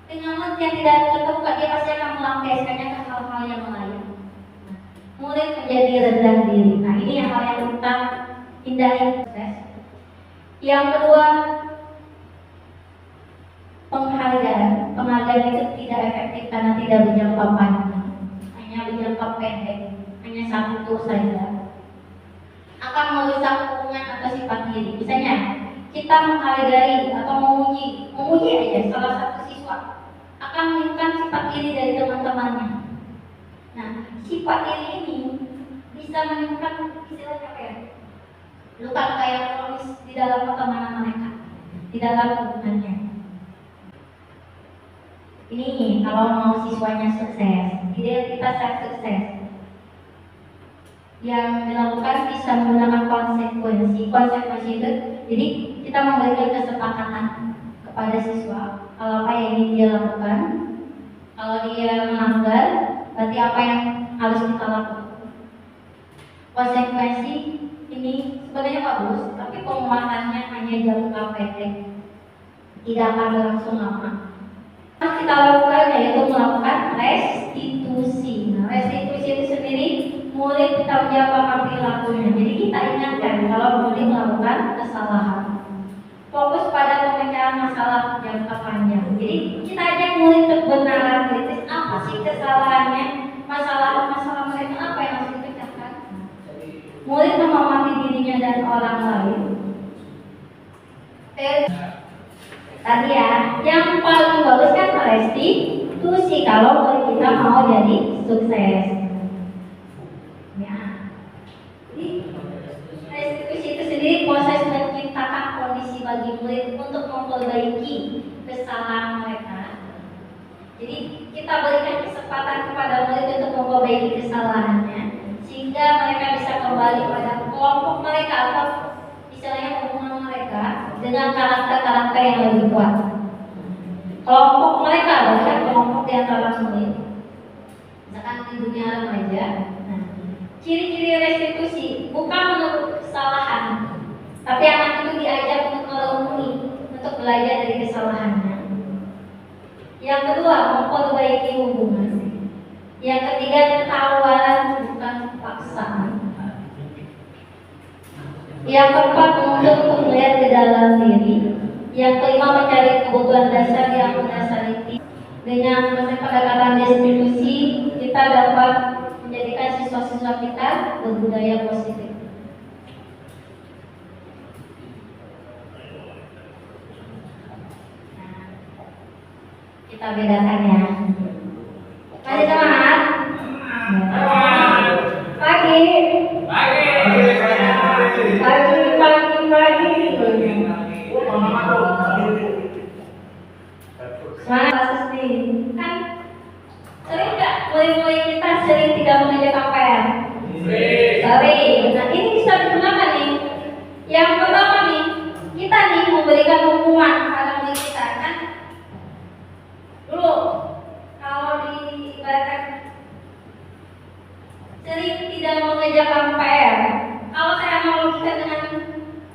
dengan murid yang tidak terbuka, dia pasti akan melampiaskannya ke hal-hal yang lain. Murid menjadi rendah diri. Nah, ini yang hal yang kita hindari. Yang kedua, penghargaan. Penghargaan itu tidak efektif karena tidak berjangka panjang, hanya berjangka pendek, hanya satu saja. Akan merusak hubungan atau sifat diri. Misalnya, kita menghargai atau memuji aja salah satu siswa, akan menimbulkan sifat iri dari teman-temannya. Nah, sifat iri ini bisa menimbulkan istilahnya apa ya? Luka yang kronis di dalam pertemanan mereka, di dalam hubungannya. Ini kalau mau siswanya sukses, identitas yang sukses, yang dilakukan bisa menggunakan konsekuensi. Konsekuensi itu, jadi kita memberikan kesepakatan kepada siswa kalau apa yang ingin dia lakukan. Kalau dia melanggar, berarti apa yang harus kita lakukan. Konsekuensi ini sebenarnya bagus, tapi penguatannya hanya jangka pendek, tidak akan berlangsung lama. Yang kita lakukan yaitu melakukan restitusi. Nah, restitusi itu sendiri murid kita menjawab perilakunya. Jadi kita ingatkan kalau murid melakukan kesalahan. Fokus pada pemecahan masalah jangka panjang. Jadi kita ajak murid untuk bernalar kritis. Apa sih kesalahannya? Masalah mereka apa yang harus dipecahkan? Murid memahami dirinya dan orang lain. Tadi ya, yang paling bagus kan restitusi kalau murid kita mau jadi sukses. Ya. Jadi restitusi itu sendiri proses menciptakan kondisi bagi murid untuk memperbaiki kesalahan mereka. Jadi kita berikan kesempatan kepada murid untuk memperbaiki kesalahannya, sehingga mereka bisa kembali pada kelompok mereka atau istilahnya hubungan mereka dengan karakter-karakter yang lebih kuat. Kelompok mereka adalah kelompok di antara murid. Misalkan di dunia remaja. Nah, ciri-ciri restitusi bukan menutup kesalahan, tapi anak itu diajak untuk merenungi, untuk belajar dari kesalahannya. Yang kedua, memperbaiki hubungan. Yang ketiga, tawaran bukan paksaan. Yang keempat, menuntut untuk melihat ke dalam diri. Yang kelima, mencari kebutuhan dasar yang mendasari. Dengan pendekatan restitusi, kita dapat menjadikan siswa-siswa kita berbudaya positif. Kita bedakan ya. Masih semangat? Pagi. memberikan hukuman pada murid kita kan. Dulu kalau diibaratkan sering tidak mengerjakan PR, kalau saya analogikan dengan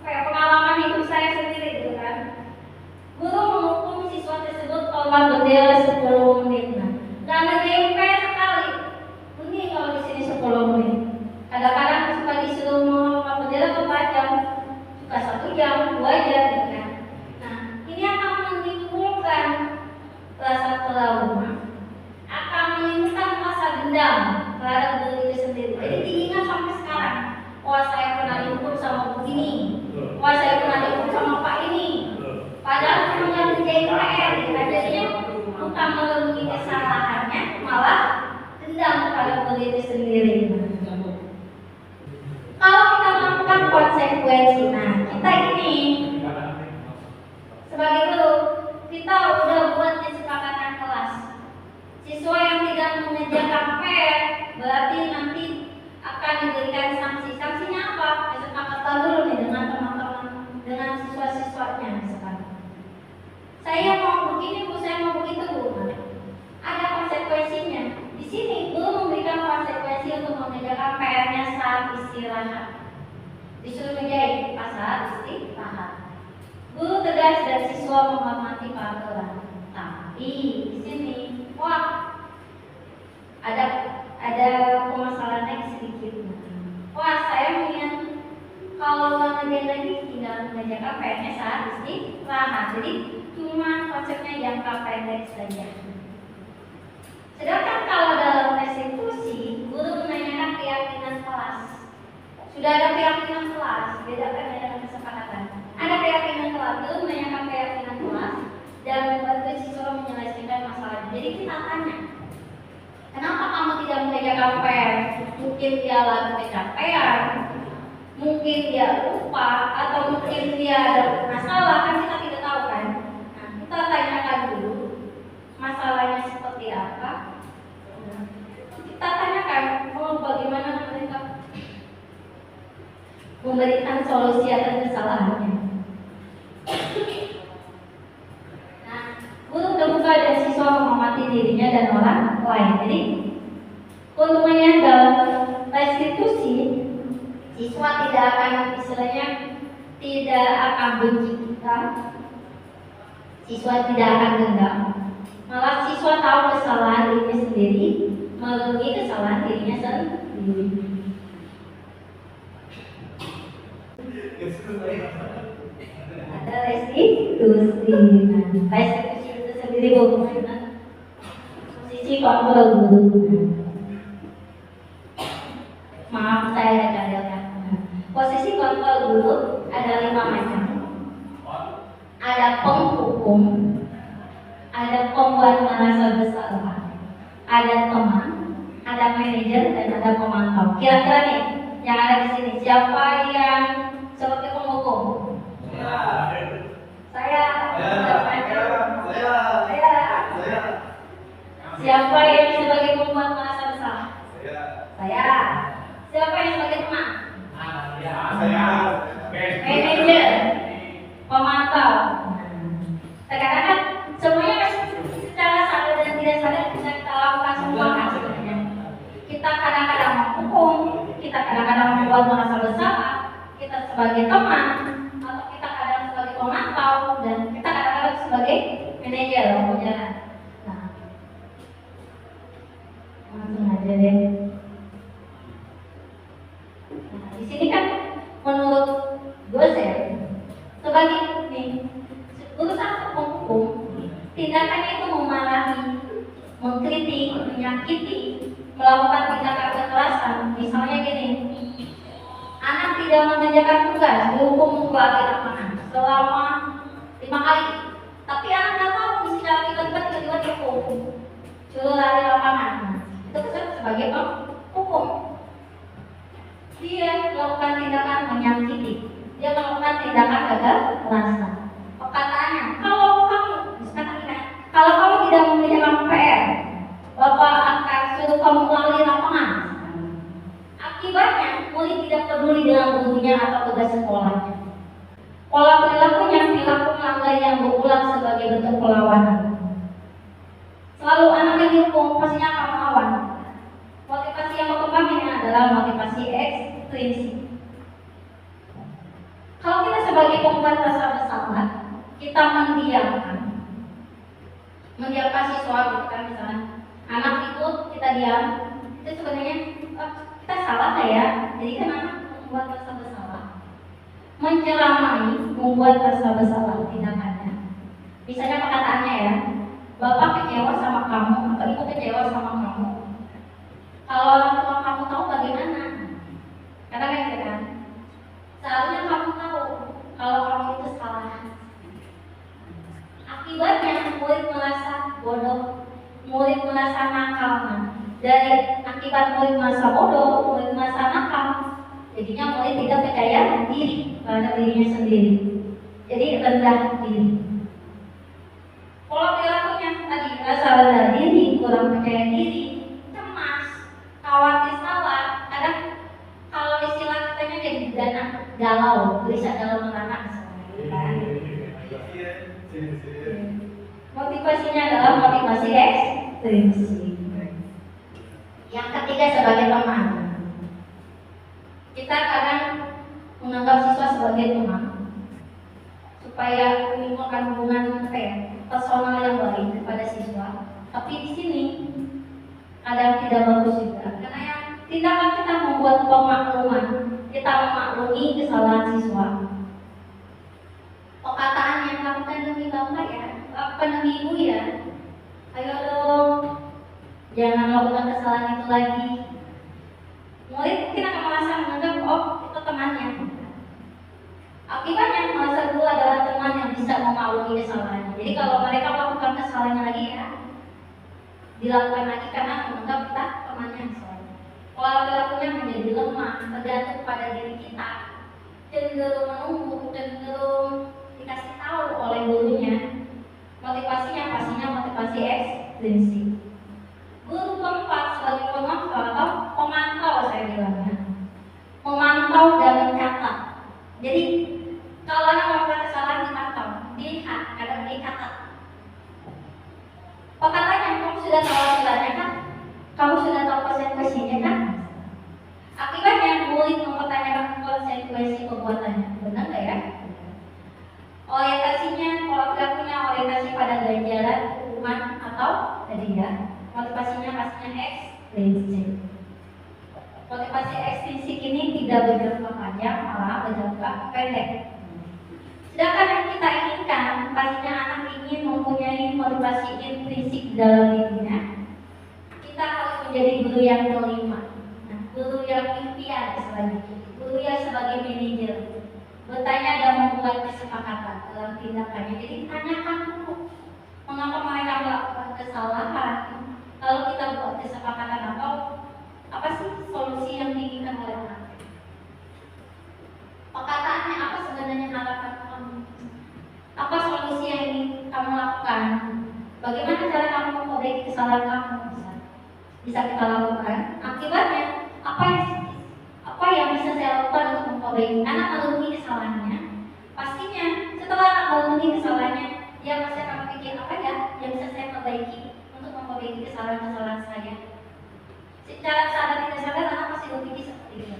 pengalaman hidup saya sendiri gitu kan, guru menghukum siswa tersebut kalau berdiri 10 menit. Nah, ngerjain PR sekali, mending kalau di sini 10 menit. Kadang-kadang suka disuruh melakukan bendera berapa jam, suka 1 jam, 2 jam gitu kan. Nah, ini akan menimbulkan rasa trauma, akan menimbulkan rasa dendam terhadap diri itu sendiri. Jadi diingat sampai sekarang, wah saya pernah dihukum sama begini, wah saya pernah dihukum sama Pak ini. Padahal cuma ngerjain PR, jadinya bukan merenungi kesalahannya, malah dendam kepada diri itu sendiri. Kalau kita melakukan konsekuensi, nah kita ini sebagai guru, kita udah buat kesepakatan kelas. Siswa yang tidak mengerjakan PR berarti nanti akan diberikan sanksi. Sanksinya apa? Kesepakatan dulu nih dengan teman-teman, dengan siswa-siswanya misalkan. Saya mau begini bu, saya mau begitu bu. Ada konsekuensinya. Di sini guru memberikan konsekuensi untuk mengerjakan PR-nya saat istirahat. Disuruh menjahit pas saat istirahat. Guru tegas dan siswa menghormati peraturan. Tapi di sini, wah, ada permasalahannya sedikit. Wah, saya mengingat kalau mengerjakan lagi tidak mengerjakan PR-nya saat istirahat. Jadi cuma konsepnya jangka pendek saja. Sedangkan kalau dalam restitusi, guru menanyakan keyakinan kelas. Sudah ada keyakinan kelas, bedakan dengan kesepakatan. Ada keyakinan kelas, guru menanyakan keyakinan kelas dan membantu siswa menyelesaikan masalah. Jadi kita tanya, kenapa kamu tidak mengerjakan PR? Mungkin dia lagi kecapean, mungkin dia lupa, atau mungkin dia ada masalah, kan kita tidak tahu kan. Nah, kita tanyakan dulu masalahnya seperti apa. Kita tanyakan, bagaimana mereka memberikan solusi atas kesalahannya. Nah, guru terbuka dan siswa menghormati dirinya dan orang lain. Jadi keuntungannya dalam restitusi, siswa tidak akan istilahnya tidak akan benci kita, siswa tidak akan dendam. Malah siswa tahu kesalahan dirinya sendiri, merenungi kesalahan dirinya sendiri. Ada restitusi. Nah, restitusi itu sendiri bagaimana? Posisi kontrol guru. Maaf saya cadangkan. Posisi kontrol guru ada 5 macam. Ada penghukum, ada pembuat merasa bersalah, ada teman, ada manajer, dan ada pemantau. Kira-kira nih yang ada di sini siapa yang sebagai penghukum? Saya. Siapa yang sebagai pembuat merasa bersalah? Saya. Siapa yang sebagai teman? Manajer, pemantau. Kadang-kadang semuanya secara sadar dan tidak sadar bisa kita lakukan semua kan sebenarnya. Kita kadang-kadang menghukum, kita kadang-kadang membuat merasa bersalah, kita sebagai teman, atau kita kadang sebagai pemantau, dan kita kadang-kadang sebagai manajer pembicaraan. Nah, langsung aja deh. Nah, di sini kan menurut dosen sebagai nih urusan menghukum, tindakannya itu memarahi, mengkritik, menyakiti, melakukan tindakan kekerasan. Misalnya gini, anak tidak mengerjakan tugas, dihukum keluar lapangan selama 5 kali. Tapi anak nggak tahu, bisa tiba-tiba dihukum, suruh lari lapangan. Itu kan sebagai hukum. Dia melakukan tindakan menyakiti, dia melakukan tindakan kekerasan. Perkataannya, kalau kamu tidak mengerjakan PR, Bapak akan suruh kamu lari lapangan. Akibatnya, murid tidak peduli dengan gurunya atau tugas sekolahnya. Pola perilakunya perilaku hal yang berulang sebagai bentuk perlawanan. Selalu anak yang dihukum pastinya akan melawan. Motivasi yang berkembangnya adalah motivasi ekstrinsik. Kalau kita sebagai pembuat rasa bersalah, kita mendiamkan siswa, gitu kan, misalnya anak ikut kita diam, itu sebenarnya kita salah nggak ya? Jadi kan anak membuat rasa bersalah, menceramai, membuat rasa bersalah tindakannya. Misalnya perkataannya ya, bapak kecewa sama kamu atau ibu kecewa sama kamu. Kalau orang tua kamu tahu bagaimana? Karena kan seharusnya kamu tahu kalau kamu itu salah. Akibatnya murid merasa bodoh, murid merasa nakal. Dari akibat murid merasa bodoh, murid merasa nakal, jadinya murid tidak percaya diri pada dirinya sendiri. Jadi rendah diri. Pola perilakunya tadi rasa rendah diri, kurang percaya diri, cemas, khawatir salah. Kadang kalau istilah katanya jadi dana galau, gelisah dalam menahan. Motivasinya adalah motivasi ekstrinsik. Yang ketiga sebagai teman. Kita kadang menganggap siswa sebagai teman supaya menimbulkan hubungan personal yang baik kepada siswa. Tapi di sini kadang tidak bagus juga, karena yang tindakan kita membuat pemakluman, kita memaklumi kesalahan siswa. Perkataan yang lakukan demi bapak ya, lakukan demi ibu ya, ayo dong, jangan lakukan kesalahan itu lagi. Murid mungkin akan merasa menganggap itu temannya. Akibatnya merasa dulu adalah teman yang bisa memaklumi kesalahannya. Jadi kalau mereka melakukan kesalahannya lagi ya, dilakukan lagi karena menganggap kita temannya. Pola perilakunya menjadi lemah, tergantung pada diri kita, cenderung menunggu, cenderung dikasih tahu oleh gurunya. Motivasinya pastinya motivasi ekstrinsik. Guru keempat sebagai pengontrol atau pemantau, saya bilangnya, memantau dan mencatat. Jadi kalau anak melakukan kesalahan dipantau, dilihat, kadang dicatat. Perkataannya kamu sudah tahu hasilnya kan? Kamu sudah tahu konsekuensinya kan? Akibatnya murid mempertanyakan konsekuensi perbuatannya, benar nggak ya? Orientasinya, pola perilakunya orientasi pada ganjaran, hukuman atau hadiah. Motivasinya pastinya ekstrinsik. Motivasi ekstrinsik ini tidak berjangka panjang, malah berjangka pendek. Sedangkan yang kita inginkan, pastinya anak ingin mempunyai motivasi intrinsik dalam dirinya. Kita harus menjadi guru yang kelima, guru yang impian selanjutnya, guru yang sebagai manajer, bertanya dan membuat kesepakatan dalam tindakannya. Jadi tanyakan dulu, mengapa mereka melakukan kesalahan. Lalu kita buat kesepakatan atau apa sih solusi yang diinginkan oleh anak. Perkataannya apa sebenarnya harapan kamu? Apa solusi yang ingin kamu lakukan? Bagaimana cara kamu memperbaiki kesalahan kamu? Bisa kita lakukan. Akibatnya apa yang bisa saya lakukan untuk memperbaiki? Anak memenuhi kesalahannya. Pastinya setelah anak memenuhi kesalahannya, dia pasti akan pikir apa ya yang bisa saya perbaiki untuk memperbaiki kesalahan-kesalahan saya. Secara sadar tidak sadar anak pasti berpikir seperti itu.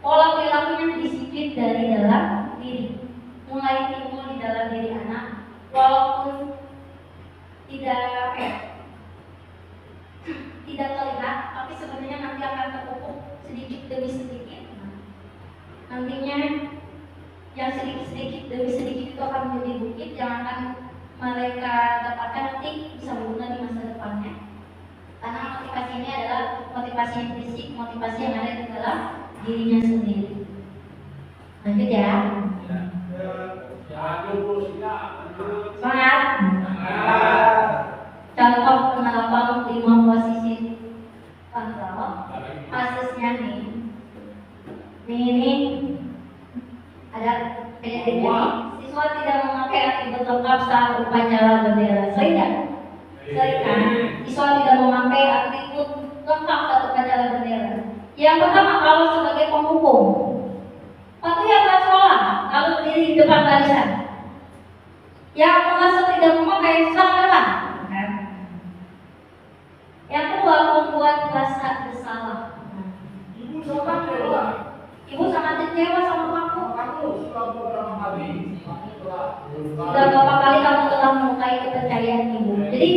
Pola perilakunya disiplin dari dalam diri, mulai timbul di dalam diri anak, walaupun tidak terlihat, tapi sebenarnya nanti akan terpupuk sedikit demi sedikit. Nantinya yang sedikit demi sedikit itu akan menjadi bukit yang akan mereka dapatkan nanti bisa berguna di masa depannya. Karena motivasi ini adalah motivasi intrinsik, motivasi yang ada di dalam dirinya sendiri. Lanjut ya. Semangat. Contoh penerapan 5 posisi kontrol. Kasusnya nih. Ini ada kejadian siswa tidak memakai atribut lengkap saat upacara bendera. Sering kan? Sering kan? Siswa tidak memakai atribut lengkap saat upacara bendera. Yang pertama, kalau sebagai penghukum, patuhi aturan sekolah, lalu berdiri di depan barisan. Yang merasa tidak memakai seragam, kan? Yang kedua, membuat rasa bersalah. Ibu sangat kecewa sama kamu. Sudah berapa kali kamu telah melukai kepercayaan ibu. Jadi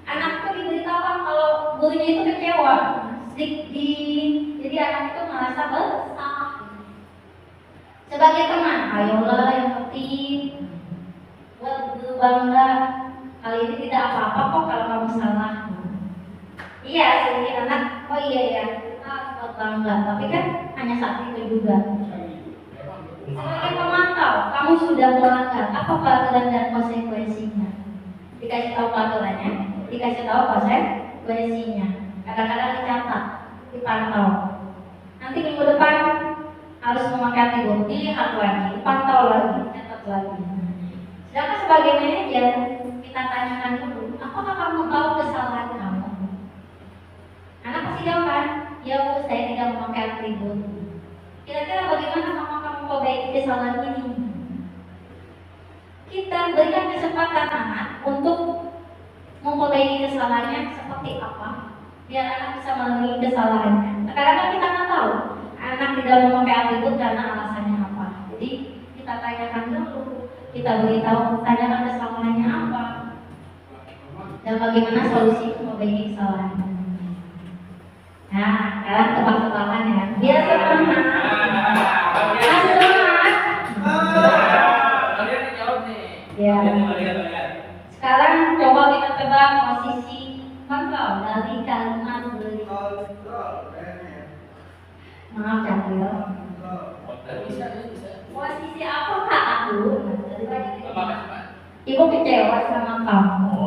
anak itu diberitahu kalau gurunya itu kecewa. Jadi anak itu merasa bersalah. Sebagai teman, ayolah yang penting buat guru bangga. Kali ini tidak apa-apa kok kalau kamu salah. Iya, sebagai anak, oh iya ya, kita buat bangga. Tapi kan hanya saat itu juga. Sebagai pemantau, kamu sudah melanggar. Apa peraturan dan konsekuensinya? Dikasih tahu peraturannya, dikasih tahu konsekuensinya. Kadang-kadang dicatat, dipantau. Nanti minggu depan harus memakai atribut, dilihat lagi, dipantau lagi, catat lagi. Sedangkan sebagai manajer, kita tanyakan dulu, apakah kamu tahu kesalahan kamu? Anak pasti jawab kan, ya Bu, saya tidak memakai atribut. Kira-kira bagaimana kamu memperbaiki kesalahan ini? Kita berikan kesempatan anak untuk memperbaiki kesalahannya seperti apa, biar anak bisa melalui kesalahannya. Kadang-kadang kita nggak tahu anak tidak memakai atribut karena alasannya apa. Jadi kita tanyakan dulu, kita beritahu, tanyakan kesalahannya apa, dan bagaimana solusi memperbaiki kesalahannya. Nah, sekarang tebak-tebakan ya, biar semangat. Ya. Sekarang coba kita tebak posisi kontrol dari kalimat berikut. Maaf Cakil. Posisi apakah aku? Ibu kecewa sama kamu.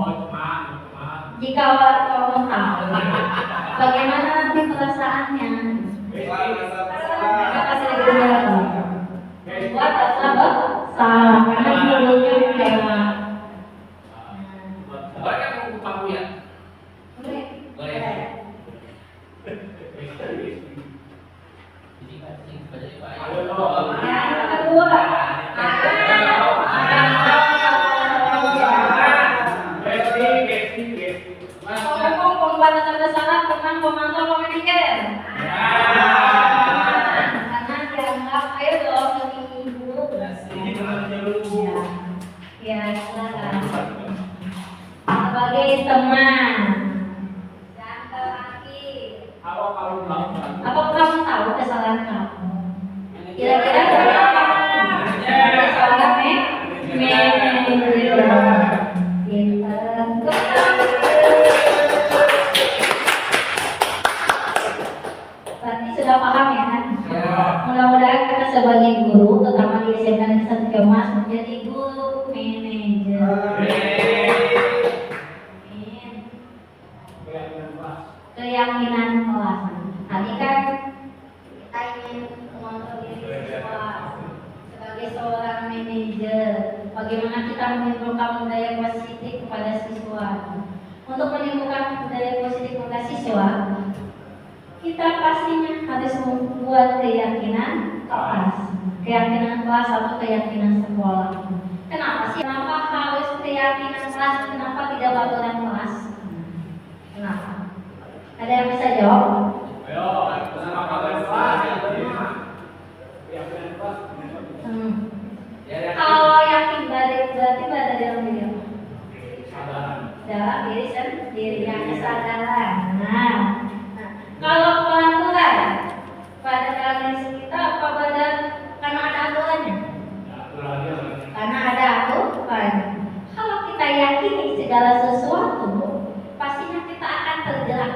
Jika orang kamu tahu, bagaimana nanti perasaannya? Kita kasih lagi lagi. Buat rasa bersalah karena mulutnya kecewa. Pemantau manajer. Karena dianggap ayo dong lebih ibu. Ya, silakan. Sebagai teman, jangan lagi. Apa kamu tahu kesalahan kamu? Kira-kira kesalahan manajer. Sudah paham ya kan? Mudah-mudahan kita sebagai guru, terutama di SMK Negeri 1 Kemas, menjadi guru manajer. Keyakinan kelas. Tadi kan kita ingin mengontrol diri siswa sebagai seorang manajer. Bagaimana kita menimbulkan budaya positif kepada siswa? Untuk menimbulkan budaya positif kepada siswa, kita pastinya harus membuat keyakinan kelas, keyakinan kelas atau keyakinan sekolah. Kenapa sih? Kenapa harus keyakinan kelas? Kenapa tidak peraturan kelas? Kenapa? Ada yang bisa jawab? Kalau yakin berarti berada dalam diri apa? Dalam diri sendiri, yang kesadaran. Kalau peraturan pada dalam kita apa pada karena ada aturannya? Karena ada aturan. Kalau kita yakini segala sesuatu, pastinya kita akan tergerak,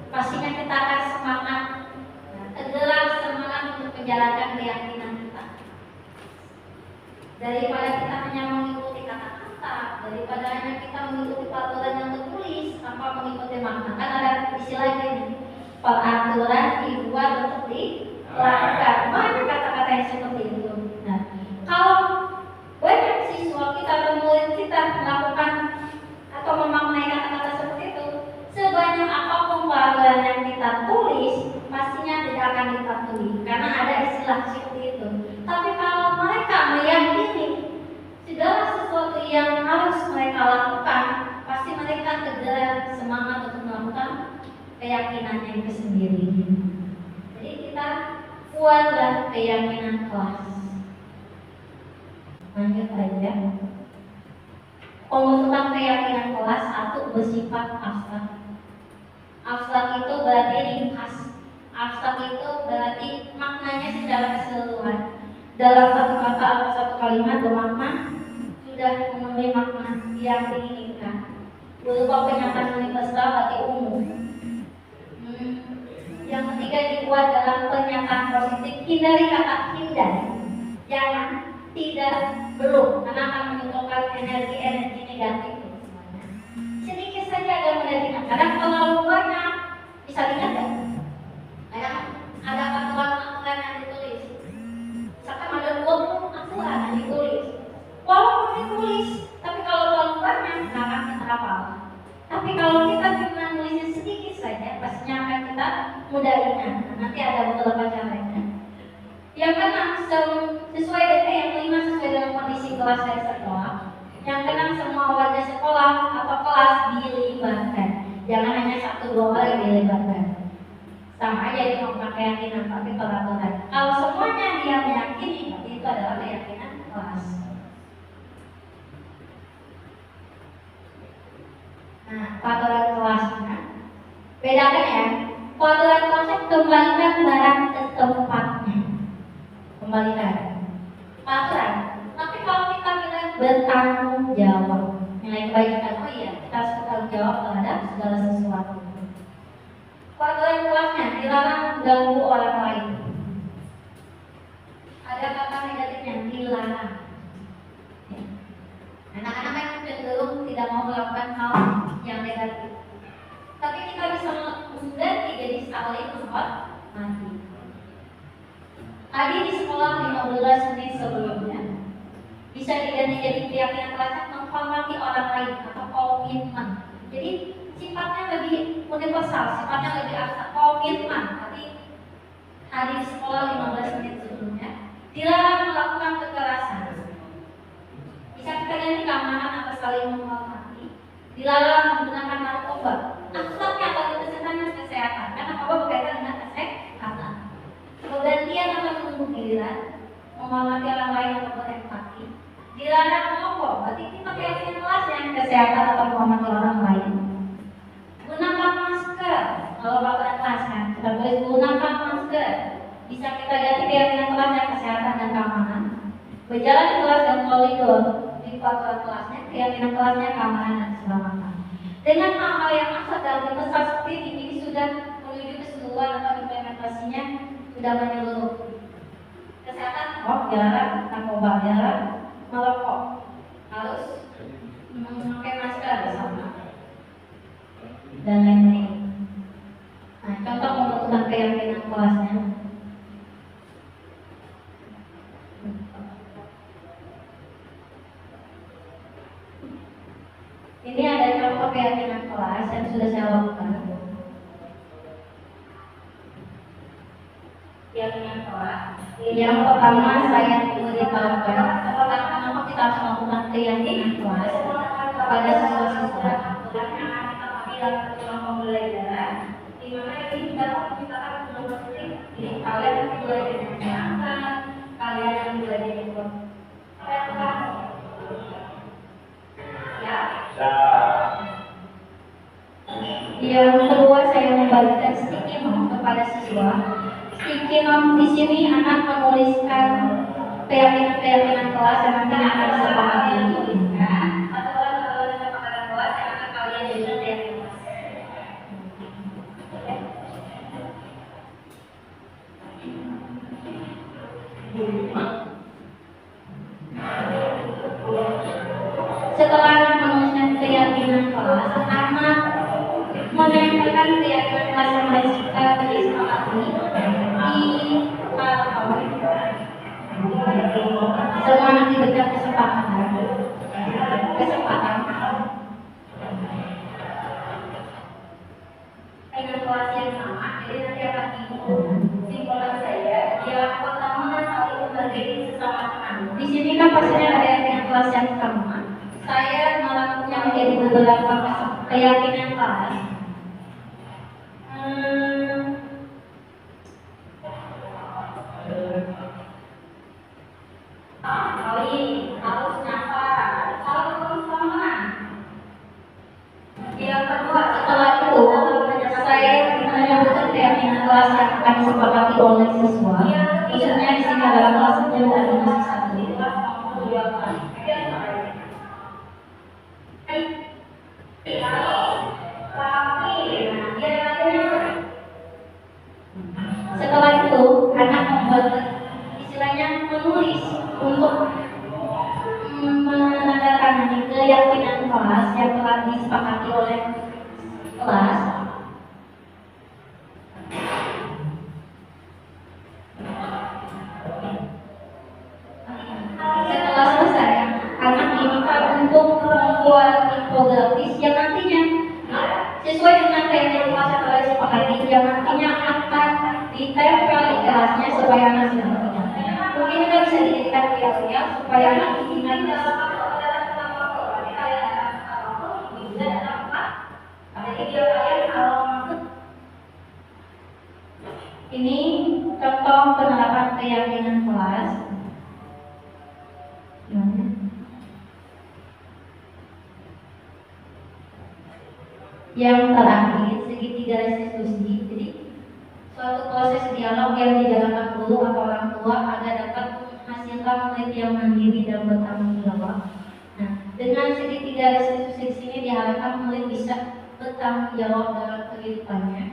pastinya kita akan semangat, tergerak semangat untuk menjalankan keyakinan kita. Daripada kita hanya mengikuti kata-kata, daripada hanya kita mengikuti peraturan yang tertulis tanpa mengikuti makna. Kan ada istilah ini. Peraturan dibuat untuk dilanggar. Banyak kata-kata yang seperti itu. Nah, kalau banyak siswa kita atau murid kita melakukan atau memaknai kata-kata seperti itu, sebanyak apapun peraturan yang kita tulis, pastinya tidak akan dipatuhi karena ada istilah seperti itu. Tapi kalau mereka lakukan, pasti mereka tergerak semangat untuk melakukan keyakinannya itu sendiri. Jadi kita kuatlah keyakinan kelas. Lanjut aja. Pembentukan keyakinan kelas satu bersifat abstrak. Abstrak itu berarti ringkas. Abstrak itu berarti maknanya secara keseluruhan. Dalam satu kata atau satu kalimat bermakna sudah memenuhi makna yang diinginkan. Berupa pernyataan universal berarti umum. Yang ketiga dibuat dalam pernyataan positif. Hindari kata hindari. Jangan, tidak, belum, karena akan menimbulkan energi negatif. Sedikit saja ada menjadikan. Kadang terlalu banyak bisa dilihat ya. Kadang ada aturan yang ditulis. Misalkan ada 20 aturan yang ditulis. Walaupun ditulis, tapi kalau terlalu banyak nggak akan kita hafal. Tapi kalau kita cuma nulisnya sedikit saja, pastinya akan kita mudah ingat. Nanti ada beberapa caranya. Yang keenam, sesuai DP yang kelima sesuai dengan kondisi kelas dari sekolah. Yang keenam, semua warga sekolah atau kelas dilibatkan. Jangan hanya 1-2 orang yang dilibatkan. Sama aja itu bukan keyakinan, tapi peraturan. Kalau semuanya dia meyakini, berarti itu adalah keyakinan kelas. Nah, peraturan kelasnya bedakan ya. Peraturan kelasnya kembalikan barang ke tempatnya. Kembalikan peraturan. Tapi kalau kita bilang bertanggung jawab, nilai kebaikan, oh iya kita harus bertanggung jawab terhadap segala sesuatu. Peraturan kelasnya dilarang ganggu orang lain. Ada kata negatifnya, dilarang. Anak-anak yang cenderung tidak mau melakukan hal yang negatif. Tapi kita bisa mengganti jadi saling menghormati. Tadi di sekolah 15 menit sebelumnya bisa diganti jadi keyakinan kelasnya menghormati orang lain atau komitmen. Jadi sifatnya lebih universal, sifatnya lebih abstrak, komitmen. Tadi di sekolah 15 menit sebelumnya dilarang melakukan kekerasan. Bisa kita ganti keamanan atau saling menghormati. Dilarang menggunakan narkoba. Abstraknya atau kesehatannya kesehatan, karena narkoba berkaitan dengan kesehatan. Pergantian atau menunggu giliran, menghormati orang lain atau berempati. Dilarang merokok, berarti kita keyakinan kelas yang kesehatan atau menghormati orang lain. Gunakan masker, kalau peraturan kelas kan, kita boleh gunakan masker. Bisa kita ganti keyakinan kelas yang kesehatan dan keamanan. Berjalan di kelas dan koridor di peraturan kelasnya, keyakinan kelasnya keamanan dan keselamatan. Dengan hal-hal yang abstrak dan besar seperti ini sudah menuju keseluruhan atau implementasinya sudah menyeluruh. Kesehatan, dilarang, narkoba dilarang, merokok harus memakai masker bersama dan lain-lain. Nah, contoh pembentukan keyakinan kelasnya. Ini ada contoh keyakinan kelas yang sudah saya lakukan. Keyakinan kelas. Yang pertama saya memberitahukan kenapa kita harus melakukan keyakinan kelas kepada siswa-siswa yang akan kita pakai dalam ruang pembelajaran. Di mana ini dapat menciptakan hubungan positif. Jadi kalian yang belajar menyenangkan, kalian yang belajar Yang kedua saya membagikan sticky note kepada siswa. Sticky note di sini anak menuliskan keyakinan kelas yang nantinya akan disepakati. Atau kesepakatan kelas yang akan kalian jadikan keyakinan kelas. Setelah menuliskan keyakinan kelas, anak menempelkan keyakinan kelas yang disepakati di semua anak diberikan kesempatan dengan kelas yang sama. Jadi nanti akan simpulan saya yang pertama saling menghargai sesama teman. Di sini kan pastinya ada yang dengan kelas yang sama. Saya melakukannya beberapa keyakinan kelas. Kali harus nyapa, salam sama. Yang kedua, setelah itu saya menyebutkan keyakinan kelas yang akan disepakati oleh siswa. Khususnya di sini adalah kelas 10 dan masih 1. Setelah itu, anak membuat istilahnya menulis untuk menandatangani keyakinan kelas yang telah disepakati oleh kelas. Setelah selesai, anak diminta untuk membuat infografis yang nantinya sesuai dengan keyakinan kelas yang telah disepakati, yang nantinya akan ditempel di kelasnya supaya anak bisa mengingat. Mungkin kita bisa dijadikan kias-kias supaya anak ingat. Ini contoh penerapan keyakinan kelas. Yang terakhir, segitiga restitusi. Jadi suatu proses dialog yang dijalankan guru atau orang tua agar dapat menghasilkan murid yang mandiri dan bertanggung jawab. Nah, dengan segitiga restitusi di sini diharapkan murid bisa bertanggung jawab dalam kehidupannya.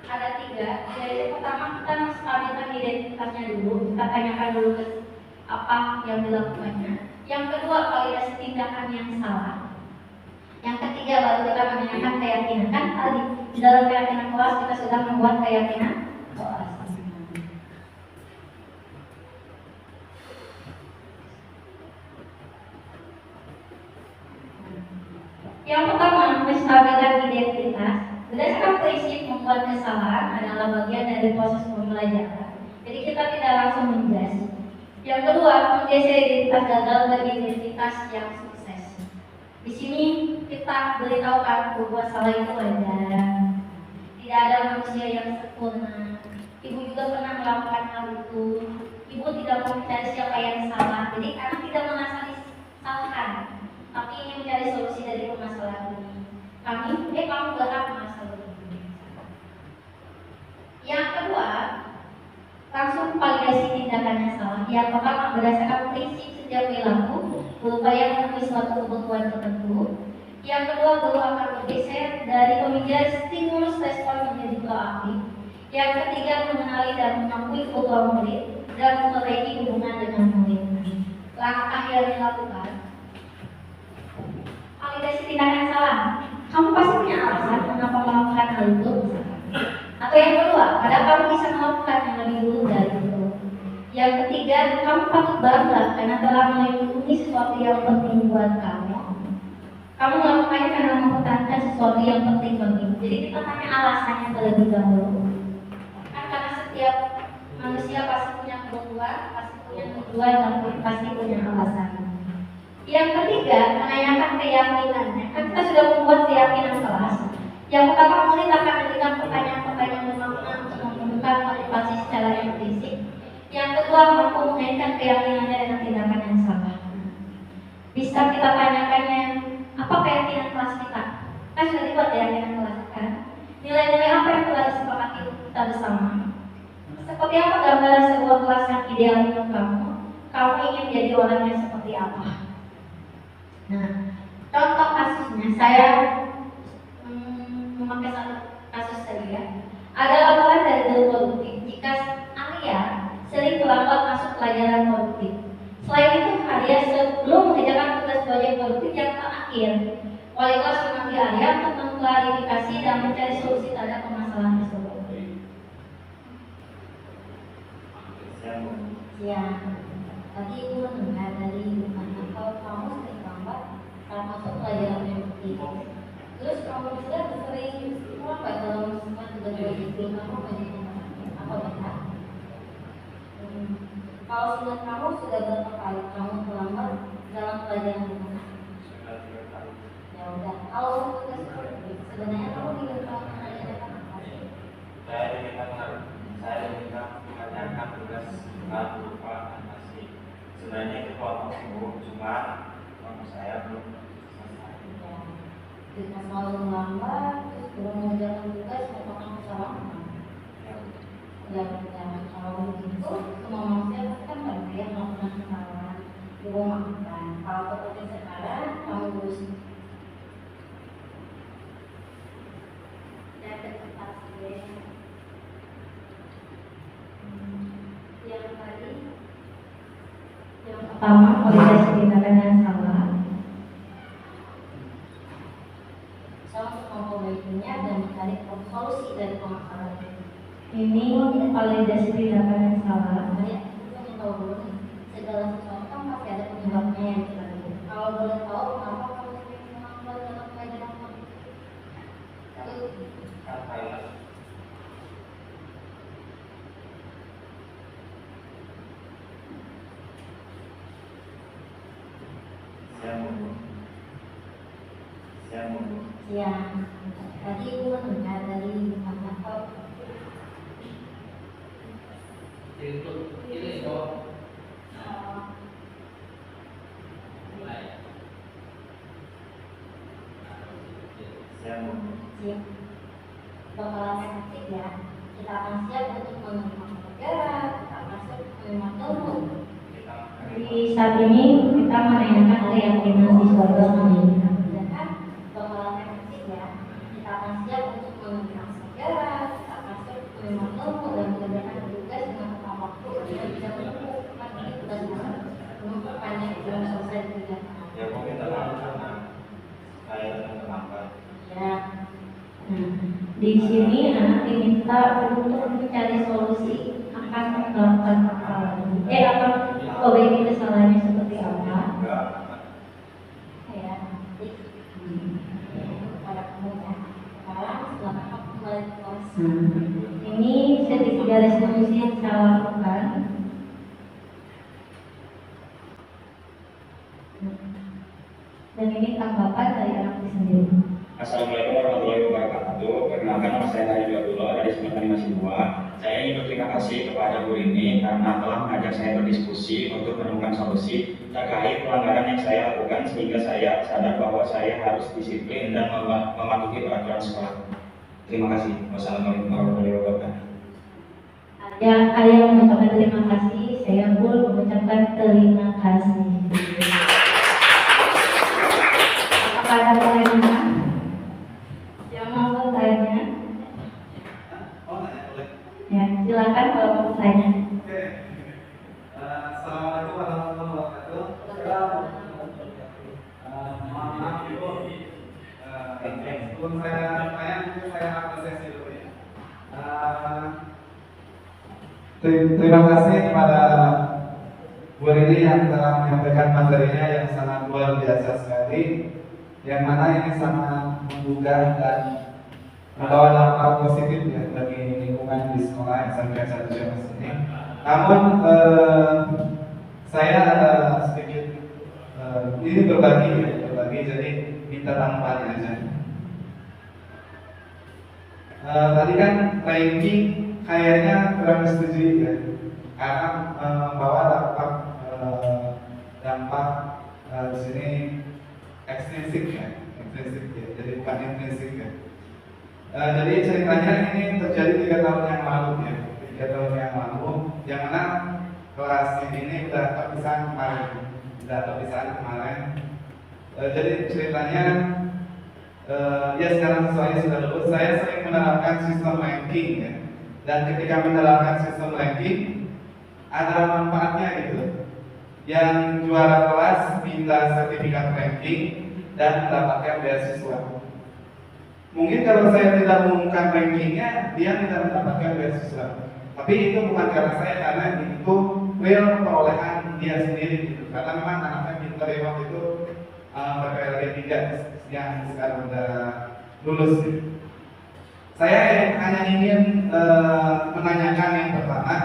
Ada 3. Jadi pertama kita menstabilkan identitasnya dulu, kita tanyakan dulu apa yang dilakukannya. Yang kedua, validasi tindakan yang salah. Yang ketiga, baru kita menanyakan keyakinan. Kan tadi di dalam keyakinan kelas kita sudah membuat keyakinan kelas. Yang pertama, menstabilkan identitas. Berdasarkan prinsip membuat kesalahan adalah bagian dari proses pembelajaran. Jadi kita tidak langsung menjudge. Yang kedua, menggeser identitas gagal ke identitas yang sukses. Di sini kita beritahukan bahwa salah itu wajar. Tidak ada manusia yang sempurna. Ibu juga pernah melakukan hal itu. Ibu tidak mau mencari siapa yang salah. Jadi anak tidak merasa disalahkan, tapi ingin mencari solusi dari permasalahan ini. Kamu berhak merasa begini. Yang kedua, langsung validasi tindakan yang salah. Yang pertama, berdasarkan prinsip setiap perilaku berupaya memenuhi suatu kebutuhan tertentu. Yang kedua, guru akan bergeser dari pemikiran stimulus respon menjadi proaktif. Yang ketiga, mengenali dan mengakui kebutuhan murid dan memperbaiki hubungan dengan murid. Langkah yang dilakukan, validasi tindakan yang salah. Kamu pasti punya alasan mengapa melakukan hal itu. Atau yang kedua, padahal kamu bisa melakukan yang lebih dulu dari itu. Yang ketiga, kamu patut bangga karena telah melindungi sesuatu yang penting buat kamu. Kamu melakukannya karena mempertahankan sesuatu yang penting bagimu. Jadi kita tanya alasannya terlebih dahulu. Kan karena setiap manusia pasti punya kebutuhan, pasti punya tujuan, dan pasti punya alasan. Yang ketiga, menanyakan keyakinannya. Kan kita sudah membuat keyakinan kelas. Yang pertama, murid akan memberikan pertanyaan-pertanyaan bermakna untuk membutuhkan motivasi secara implisit. Yang kedua, mampu mengaitkan keyakinannya dengan tindakan yang salah. Bisa kita tanyakannya, apa keyakinan kelas kita? Kan sudah dibuat keyakinan kelas kan? Nilai-nilai apa yang telah disepakati kita bersama? Seperti apa gambaran sebuah kelas yang ideal untuk kamu? Kamu ingin jadi orang yang seperti apa? Nah, contoh kasusnya saya memakai satu kasus saja. Ada laporan dari guru produktif jika Alia sering terlambat masuk pelajaran produktif. Selain itu, Alia sebelum mengerjakan tugas proyek produktif yang terakhir, wali kelas memanggil Alia untuk mengklarifikasi dan mencari solusi terhadap permasalahan tersebut. Ya, tadi ibu mendengar dari mana kalau kamu sering terlambat saat masuk pelajaran produktif. Terus kamu juga sering terlambat dalam semua tugas proyek belum kamu banyak apa benar? Kalau sudah kamu sudah berapa kali kamu terlambat dalam pelajaran mana? Ya udah, kalau tugas sebenarnya kamu diminta mengerjakan apa sih? Saya diminta mengerjakan tugas berupa animasi. Sebenarnya itu kelompok sibuk, cuma kelompok saya belum selesai. Ya, kita selalu lambat, terus belum mengerjakan tugas, merupakan kesalahan. Ya, kalau begitu, semua manusia pasti kan pada yang melakukan kesalahan di rumah kan. Kalau seperti sekarang, kamu harus yang pertama, validasi tindakan yang salah. Saya untuk memperbaikinya dan mencari solusi dari permasalahan. Ini validasi tindakan yang salah. Saya ingin tahu dulu nih, segala sesuatu kan pasti ada penyebabnya yang kita tahu. Kalau boleh tahu, kenapa kamu sering mengambil dalam pelajaran kamu? Ya, tadi ibu mendengar dari mana kok? Ini kok. Siap. Bakalan efektif ya. Kita akan siap untuk menerima pelajaran, kita akan siap menerima ilmu. Di saat ini kita menanyakan keyakinan siswa itu sendiri. Bakalan efektif ya. Kita akan siap untuk menerima pelajaran, kita akan siap menerima ilmu dan mengerjakan tugas dengan tepat waktu dan bisa menemukan tugas banyak belum selesai dikerjakan. Ya mungkin karena saya terlambat. Ya. Di sini anak diminta untuk mencari solusi akan melakukan kesalahan. Akan memperbaiki kesalahannya seperti apa? Ya, pada kamu ya. Sekarang setelah kamu kembali ke kelas, ini segitiga resolusi yang saya lakukan. Dan ini tanggapan dari anak sendiri. Assalamualaikum warahmatullahi wabarakatuh. Perkenalkan nama saya Hari Abdullah dari semester 52. Saya ingin berterima kasih kepada Bu Rini karena telah mengajak saya berdiskusi untuk menemukan solusi terkait pelanggaran yang saya lakukan sehingga saya sadar bahwa saya harus disiplin dan mematuhi peraturan sekolah. Terima kasih. Wassalamualaikum warahmatullahi wabarakatuh. Ada yang mengucapkan terima kasih, saya pun mengucapkan terima kasih. Apakah ada pertanyaan? Yang mau bertanya? Ya, silakan kalau mau bertanya. Oke. Assalamualaikum warahmatullahi wabarakatuh. Mohon maaf Ibu. Sebelum saya tanya, mungkin saya apresiasi dulu ya. Terima kasih kepada Bu Rini yang telah menyampaikan materinya yang sangat luar biasa sekali, yang mana ini sangat menggugah dan membawa dampak positif ya bagi lingkungan di sekolah SMP 1 Ciamis ini. Namun saya ada sedikit ini berbagi, jadi minta tanggapan aja. Tadi kan ranking kayaknya kurang setuju ya, karena membawa dampak di sini ekstensif ya, jadi bukan intensif ya. Jadi ceritanya ini terjadi 3 tahun yang lalu ya, 3 tahun yang lalu, yang mana kelas ini udah perpisahan kemarin. Jadi ceritanya ya sekarang siswanya sudah lulus, saya sering menerapkan sistem ranking ya, dan ketika menerapkan sistem ranking ada manfaatnya gitu. Yang juara kelas minta sertifikat ranking dan mendapatkan beasiswa. Mungkin kalau saya tidak mengumumkan rankingnya, dia tidak mendapatkan beasiswa. Tapi itu bukan karena saya, karena itu real perolehan dia sendiri gitu. Karena memang anaknya pintar ya waktu itu PPLG 3 yang sekarang sudah lulus. Saya hanya ingin menanyakan yang pertama,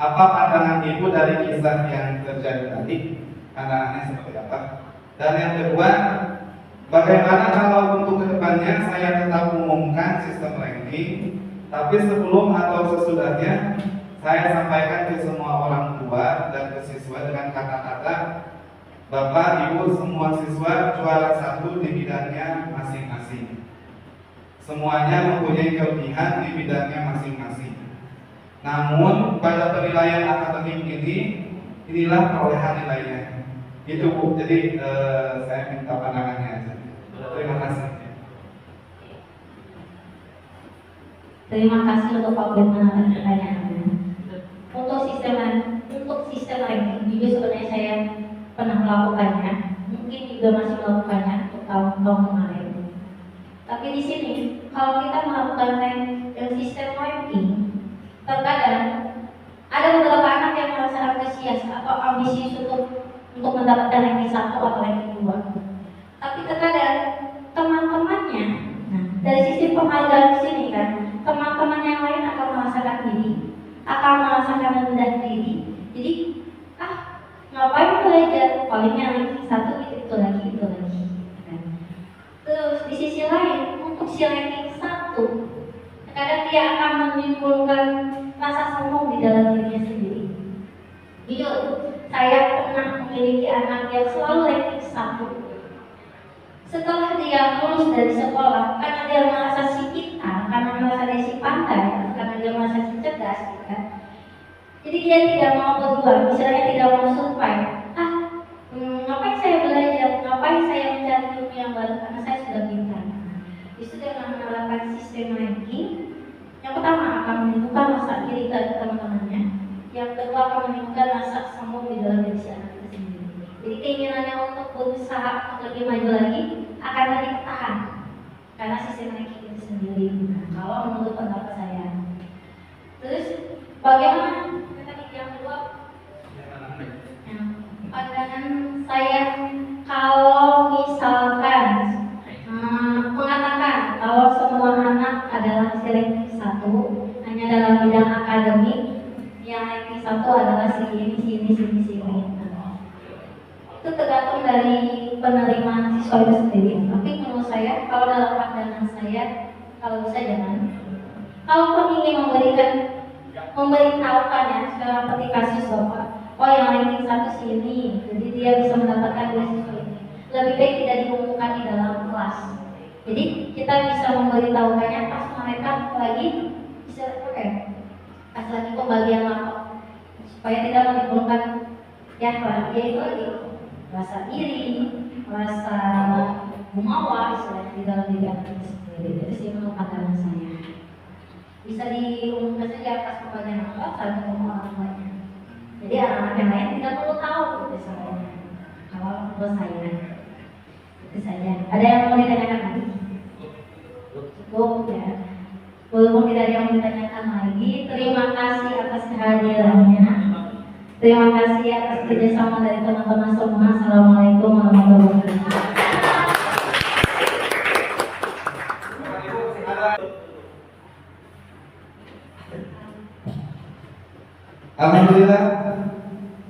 apa pandangan ibu dari kisah yang terjadi tadi? Pandangannya seperti apa? Dan yang kedua, Bagaimana kalau untuk kedepannya saya tetap umumkan sistem ranking, tapi sebelum atau sesudahnya saya sampaikan ke semua orang tua dan ke siswa dengan kata-kata, Bapak, Ibu, semua siswa juara 1 di bidangnya masing-masing. Semuanya mempunyai kelebihan di bidangnya masing-masing. Namun pada penilaian akademik ini, inilah perolehan nilainya. Itu Bu, jadi saya minta pandangannya aja. Terima kasih. Terima kasih untuk Pak Firman atas pertanyaannya. Untuk sistem ranking juga sebenarnya saya pernah melakukannya, mungkin juga masih melakukannya untuk tahun-tahun kemarin. Tapi di sini kalau kita melakukan sistem ranking, terkadang ada beberapa anak yang merasa antusias atau ambisius untuk mendapatkan ranking 1 atau ranking 2. Tapi terkadang teman-temannya, dari sisi penghargaan di sini kan, teman-teman yang lain akan merasakan diri, akan merasakan rendah diri. Jadi, ngapain belajar? Palingnya ranking 1 itu lagi. Terus di sisi lain, untuk si ranking 1, terkadang dia akan menimbulkan rasa sombong di dalam dirinya sendiri. Jujur, saya pernah memiliki anak yang selalu ranking 1. Setelah dia lulus dari sekolah, karena dia merasa si pintar, karena merasa dia si pandai, karena dia merasa si cerdas, kan? Jadi dia tidak mau berjuang, misalnya tidak mau survive. Ngapain saya belajar? Ngapain saya mencari ilmu yang baru? Karena saya sudah pintar. Justru dengan menerapkan sistem ranking, yang pertama akan menimbulkan rasa iri dari teman-temannya, yang kedua akan menimbulkan rasa sombong di dalam diri si anak itu sendiri. Jadi keinginannya untuk berusaha untuk lebih maju lagi akan lebih tahan karena sistem ranking itu sendiri. Kalau menurut pendapat saya. Terus bagaimana yang kedua? Pandangan saya kalau misalkan mengatakan kalau semua anak adalah ranking 1 hanya dalam bidang akademik, yang ranking 1 adalah sini. Itu tergantung dari penerimaan siswa itu sendiri. Tapi menurut saya, kalau dalam pandangan saya, kalau bisa jangan. Kalau ingin memberitahukan ya secara ketika siswa, oh yang ranking 1 sini, jadi dia bisa mendapatkan beasiswa ini. Lebih baik tidak diumumkan di dalam kelas. Jadi kita bisa memberitahukannya pas mereka lagi bisa pas lagi pembagian rapor, supaya tidak menimbulkan itu lagi rasa iri, rasa jumawa istilahnya di dalam diri anak itu sendiri. Itu sih menurut pandangan saya. Bisa diumumkan saja atas pembagian rapor saat ketemu orang tuanya. Jadi anak-anak yang lain tidak perlu tahu misalnya. Kalau menurut saya itu saja. Ada yang mau ditanyakan lagi? Cukup ya. Walaupun tidak ada yang ditanyakan lagi, terima kasih atas kehadirannya. Terima kasih atas kerjasama dari teman-teman semua. Assalamualaikum warahmatullahi wabarakatuh. Alhamdulillah,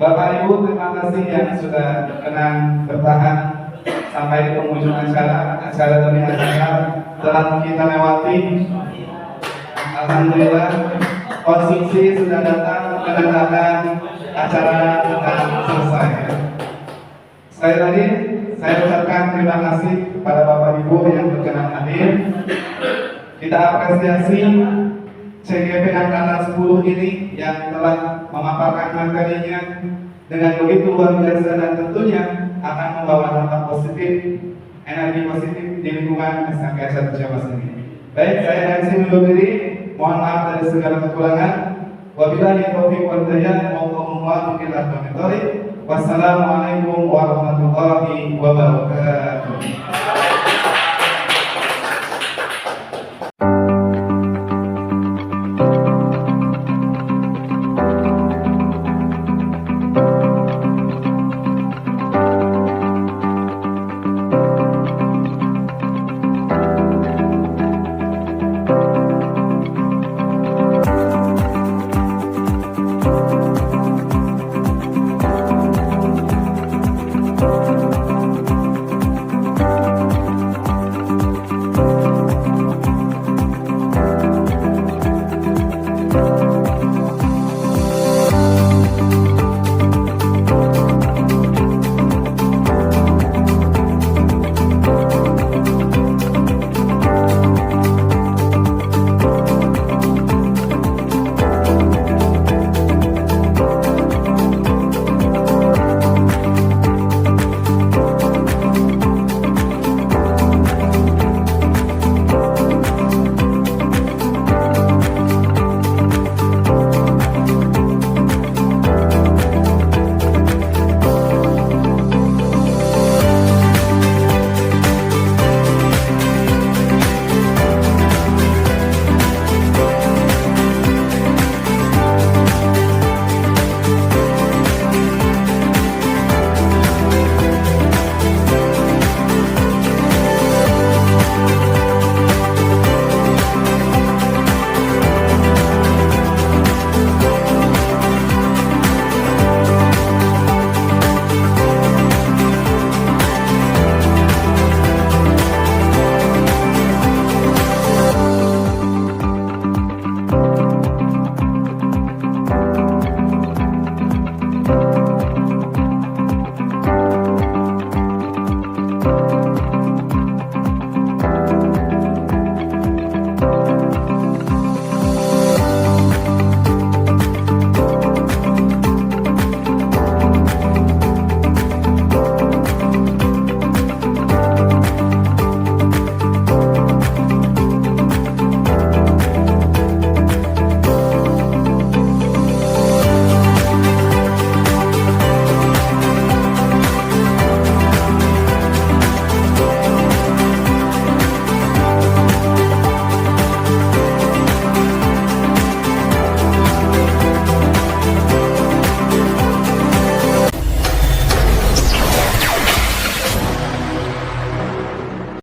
Bapak Ibu, terima kasih yang sudah berkenan bertahan sampai di penghujung acara demi acara telah kita lewati. Alhamdulillah, konsumsi sudah datang menandakan acara sudah selesai. Sekali lagi, saya ucapkan terima kasih kepada Bapak Ibu yang berkenan hadir. Kita apresiasi CGP Angkatan 10 ini yang telah memaparkan materinya dengan begitu luar biasa dan tentunya akan membawa dampak positif, energi positif di lingkungan SMK 1 Ciamas ini. Baik, saya dari sini undur diri. Mohon maaf dari segala kekurangan. Wabillahi taufiq wal hidayah. Wassalamualaikum warahmatullahi wabarakatuh.